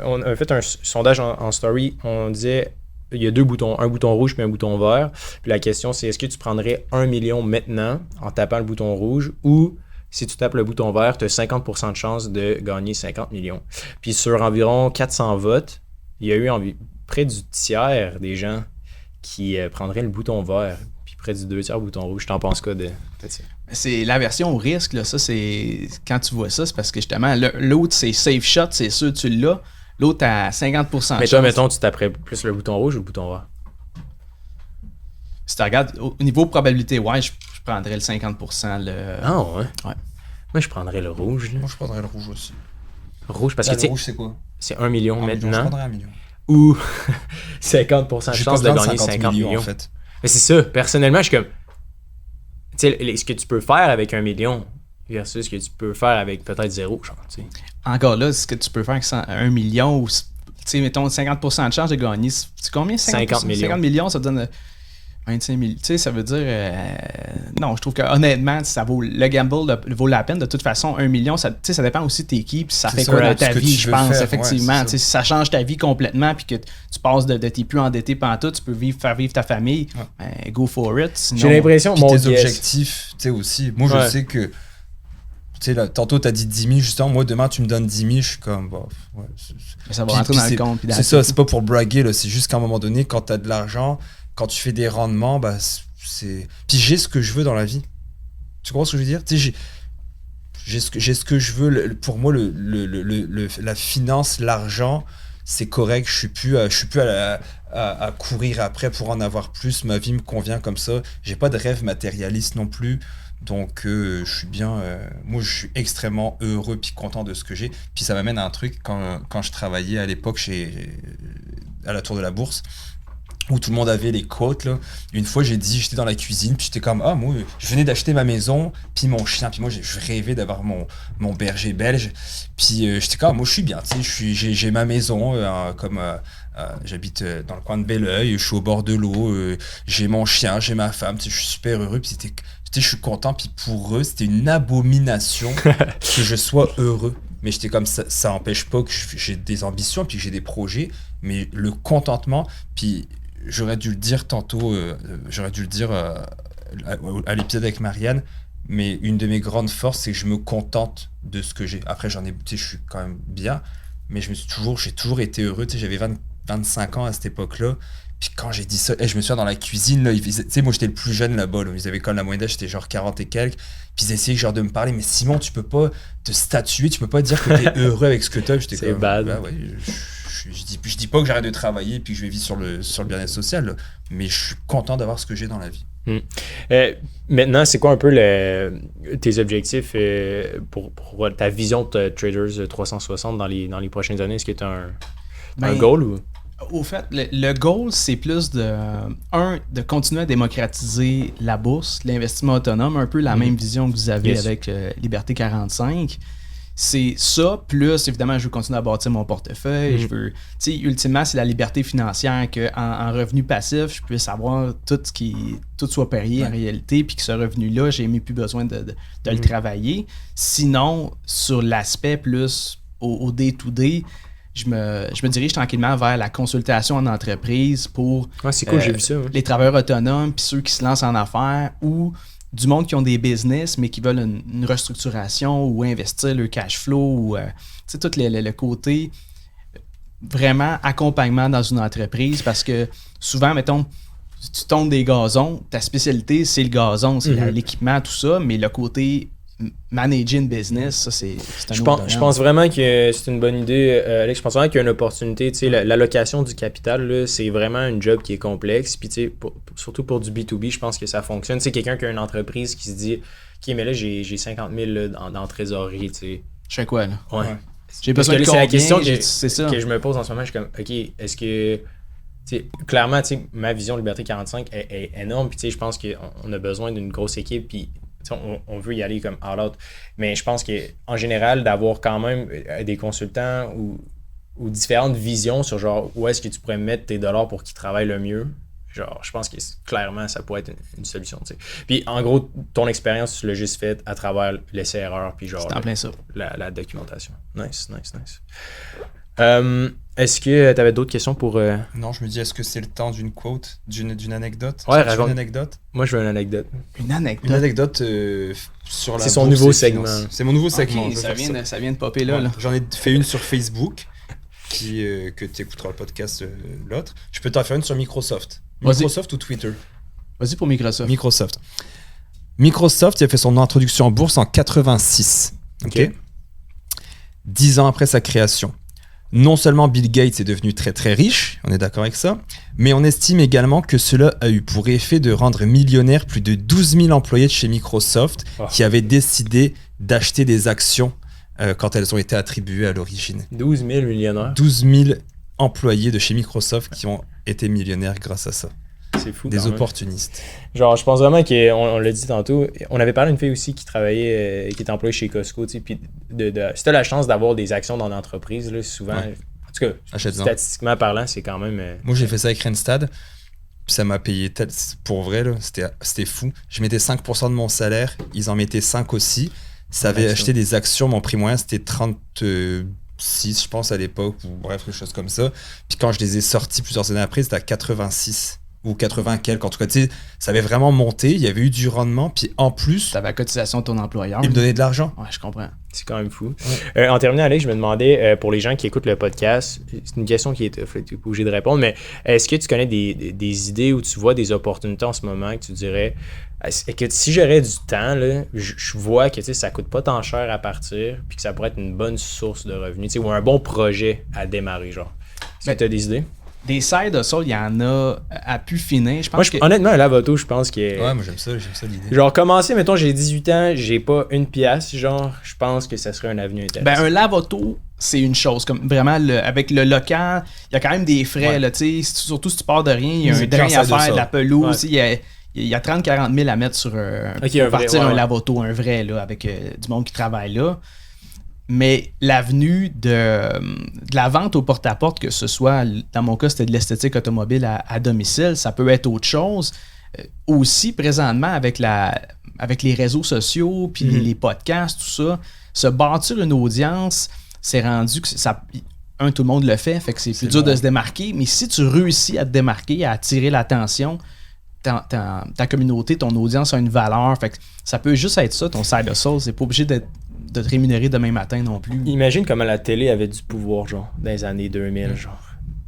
on a fait un sondage en story. On disait, il y a deux boutons, un bouton rouge puis un bouton vert. Puis la question, c'est est-ce que tu prendrais 1 million maintenant en tapant le bouton rouge ou si tu tapes le bouton vert, tu as 50% de chance de gagner 50 millions. Puis sur environ 400 votes, il y a eu près du tiers des gens qui prendrait le bouton vert, puis près du 2/3 bouton rouge. T'en penses quoi de ça? C'est l'aversion au risque, là. Ça, c'est. Quand tu vois ça, c'est parce que justement, l'autre, c'est safe shot, c'est sûr, tu l'as. L'autre, à 50%. Mais toi, mettons, tu taperais plus le bouton rouge ou le bouton vert? Si tu regardes, au niveau probabilité, ouais, je prendrais le 50%. Ah ouais? Ouais. Moi, je prendrais le rouge. Là. Moi, je prendrais le rouge aussi. Rouge, parce Là, que le rouge, c'est quoi? c'est 1 million 1 million, je maintenant. prendrais 1 million. Ou 50% de J'ai chance pas de besoin gagner 50 millions. en fait. Mais c'est ça. Personnellement, je suis comme. Tu sais, ce que tu peux faire avec 1 million versus ce que tu peux faire avec peut-être 0, genre, tu sais. Encore là, ce que tu peux faire avec 1 million ou, tu sais, mettons 50% de chance de gagner, c'est combien? 50 millions. 50 millions, ça te donne 25 millions. Tu sais, ça veut dire... non, je trouve que honnêtement, ça vaut le gamble vaut la peine. De toute façon, 1 million, ça, tu sais, ça dépend aussi de tes qui, puis ça fait quoi dans ta vie, je pense, effectivement. Ouais, tu sais, si ça change ta vie complètement, puis que tu passes de t'es plus endetté pantoute, tu peux faire vivre ta famille, go for it. Sinon, j'ai l'impression, puis mon tes objectifs, tu sais, aussi. Moi, je sais que... Tu sais, là, tantôt, tu as dit 10 000, justement. Moi, demain, tu me donnes 10 000, je suis comme... Bah, ouais, ça va rentrer dans le compte. C'est ça, c'est pas pour braguer, là. C'est juste qu'à un moment donné, quand tu as de l'argent, quand tu fais des rendements, bah, c'est... Puis j'ai ce que je veux dans la vie. Tu comprends ce que je veux dire? Tu sais, j'ai ce que je veux. Pour moi, la finance, l'argent, c'est correct. Je suis plus à courir après pour en avoir plus. Ma vie me convient comme ça. J'ai pas de rêve matérialiste non plus. Donc, je suis bien... moi, je suis extrêmement heureux puis content de ce que j'ai. Puis ça m'amène à un truc, quand je travaillais à l'époque à la Tour de la Bourse, où tout le monde avait les quotes, là. Une fois, j'étais dans la cuisine, puis j'étais comme, moi, je venais d'acheter ma maison, puis mon chien, puis moi, je rêvais d'avoir mon berger belge. Puis j'étais comme, moi, je suis bien, tu sais, j'ai ma maison, j'habite dans le coin de Belleuil, je suis au bord de l'eau, j'ai mon chien, j'ai ma femme, tu sais, je suis super heureux, puis je suis content, puis pour eux, c'était une abomination que je sois heureux. Mais j'étais comme ça n'empêche pas que j'ai des ambitions, puis que j'ai des projets, mais le contentement, puis j'aurais dû le dire tantôt, à l'épisode avec Marianne, mais une de mes grandes forces, c'est que je me contente de ce que j'ai. Après, tu sais, je suis quand même bien, mais j'ai toujours été heureux, tu sais, j'avais 25 ans à cette époque-là. Puis quand j'ai dit ça, je me souviens dans la cuisine, là, tu sais, moi j'étais le plus jeune là-bas, là. Ils avaient quand même la moyenne d'âge, j'étais genre 40 et quelques. Puis ils essayaient genre de me parler, mais Simon, tu peux pas te statuer, tu peux pas dire que t'es heureux avec ce que t'as. J'étais c'est bad. Bah ouais, je dis pas que j'arrête de travailler puis que je vais vivre sur le bien-être social, là, mais je suis content d'avoir ce que j'ai dans la vie. Maintenant, c'est quoi un peu tes objectifs pour ta vision de Traders 360 dans les prochaines années? Est-ce que tu as un goal ou... Au fait, le goal, c'est plus de continuer à démocratiser la bourse, l'investissement autonome, un peu la même vision que vous avez avec Liberté 45. C'est ça, plus évidemment, je veux continuer à bâtir mon portefeuille. Je veux, tu sais, ultimement, c'est la liberté financière qu'en revenu passif, je puisse avoir tout soit payé en réalité, puis que ce revenu-là, j'ai même plus besoin de le travailler. Sinon, sur l'aspect plus au day-to-day, je me dirige tranquillement vers la consultation en entreprise pour c'est cool, j'ai vu ça, les travailleurs autonomes puis ceux qui se lancent en affaires ou du monde qui ont des business mais qui veulent une restructuration ou investir leur cash flow ou tout le côté vraiment accompagnement dans une entreprise parce que souvent, mettons, tu tondes des gazons, ta spécialité c'est le gazon, c'est l'équipement, tout ça, mais le côté manager une business, ça c'est un autre domaine. Je pense vraiment que c'est une bonne idée, Alex. Je pense vraiment qu'il y a une opportunité. Tu sais, l'allocation du capital, là, c'est vraiment un job qui est complexe. Puis, tu sais, surtout pour du B2B, je pense que ça fonctionne. Tu sais, quelqu'un qui a une entreprise qui se dit OK, mais là, j'ai 50 000 là, dans trésorerie. Tu sais. Je fais quoi, là? Ouais. J'ai besoin de c'est la question que je me pose en ce moment. Je suis comme OK, est-ce que. Clairement, ma vision de Liberté 45 est énorme. Puis, je pense qu'on a besoin d'une grosse équipe. Puis, on veut y aller comme all out. Mais je pense qu'en général, d'avoir quand même des consultants ou différentes visions sur genre où est-ce que tu pourrais mettre tes dollars pour qu'ils travaillent le mieux, genre, je pense que clairement, ça pourrait être une solution. T'sais. Puis en gros, ton expérience, tu l'as juste faite à travers l'essai-erreur puis genre la documentation. Nice. Est-ce que tu avais d'autres questions pour... Non, je me dis, est-ce que c'est le temps d'une quote, d'une anecdote? Ouais, raconte. Une anecdote? Moi, je veux une anecdote. Une anecdote? Une anecdote sur la C'est son nouveau segment. C'est mon nouveau segment. Okay, ça vient de popper là. J'en ai fait une sur Facebook, que tu écouteras le podcast l'autre. Je peux t'en faire une sur Microsoft. Microsoft ou Twitter? Vas-y pour Microsoft. Microsoft, il a fait son introduction en bourse en 86. OK. 10 ans après sa création. Non seulement Bill Gates est devenu très très riche, on est d'accord avec ça, mais on estime également que cela a eu pour effet de rendre millionnaires plus de 12 000 employés de chez Microsoft qui avaient décidé d'acheter des actions quand elles ont été attribuées à l'origine. 12 000 millionnaires. 12 000 employés de chez Microsoft qui ont été millionnaires grâce à ça. C'est fou. Des opportunistes. Genre, je pense vraiment qu'on l'a dit tantôt, on avait parlé d'une fille aussi qui travaillait, qui était employée chez Costco, tu sais, puis si t'as la chance d'avoir des actions dans l'entreprise, là, souvent, en tout cas, statistiquement parlant, c'est quand même... Moi, j'ai fait ça avec Randstad, puis ça m'a payé, pour vrai, là, c'était fou. Je mettais 5% de mon salaire, ils en mettaient 5 aussi. Ça avait acheté des actions, mon prix moyen, c'était 36, je pense, à l'époque, ou bref, quelque chose comme ça. Puis quand je les ai sortis plusieurs années après, c'était à 86. Ou 80 quelques, en tout cas, tu sais, ça avait vraiment monté, il y avait eu du rendement, puis en plus... T'avais la cotisation de ton employeur. Il me donnait de l'argent. Ouais, je comprends. C'est quand même fou. Ouais. En terminant, Alex, je me demandais, pour les gens qui écoutent le podcast, c'est une question qui est tough, tu n'es pas obligé de répondre, mais est-ce que tu connais des idées ou tu vois des opportunités en ce moment que tu dirais, que si j'aurais du temps, là, je vois que ça coûte pas tant cher à partir, puis que ça pourrait être une bonne source de revenus, ou un bon projet à démarrer, genre. Est-ce que tu as des idées? Des side hustles, il y en a à pu finir. Je pense honnêtement, un lave-auto, je pense que... Ouais, moi j'aime ça l'idée. Genre, commencer, mettons, j'ai 18 ans, j'ai pas une pièce, genre, je pense que ça serait un avenue intéressant. Ben, un lave-auto, c'est une chose. Comme vraiment, avec le local, il y a quand même des frais, là, tu sais. Surtout si tu pars de rien, il y a un drain à faire, de la pelouse, il y a 30-40 000 à mettre sur pour partir un lave-auto, un vrai, là, avec du monde qui travaille là. Mais l'avenue de la vente au porte-à-porte, que ce soit, dans mon cas, c'était de l'esthétique automobile à domicile, ça peut être autre chose. Aussi, présentement, avec les réseaux sociaux, puis les podcasts, tout ça, se bâtir une audience, c'est rendu que tout le monde le fait que c'est plus dur de se démarquer. Mais si tu réussis à te démarquer, à attirer l'attention, ta communauté, ton audience a une valeur. Fait que ça peut juste être ça, ton side hustle. C'est pas obligé de te rémunérer demain matin non plus. Imagine comment la télé avait du pouvoir, genre, dans les années 2000, genre.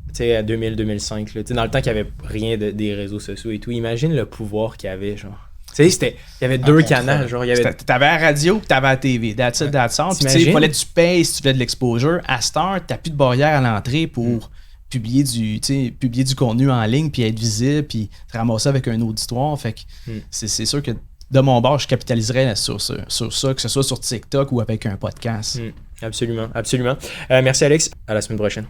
Tu sais, à 2000-2005, là. Tu sais, dans le temps qu'il n'y avait rien des réseaux sociaux et tout. Imagine le pouvoir qu'il y avait, genre. Tu sais, il y avait deux canaux, genre. T'avais la radio et t'avais la TV. That's it, that's all. Puis tu sais, il fallait que tu payes si tu voulais de l'exposure. À Star, t'as plus de barrière à l'entrée pour publier du contenu en ligne, puis être visible, puis te ramasser avec un auditoire. Fait que c'est sûr que de mon bord, je capitaliserais sur ça, que ce soit sur TikTok ou avec un podcast. Absolument, absolument. Merci Alex, à la semaine prochaine.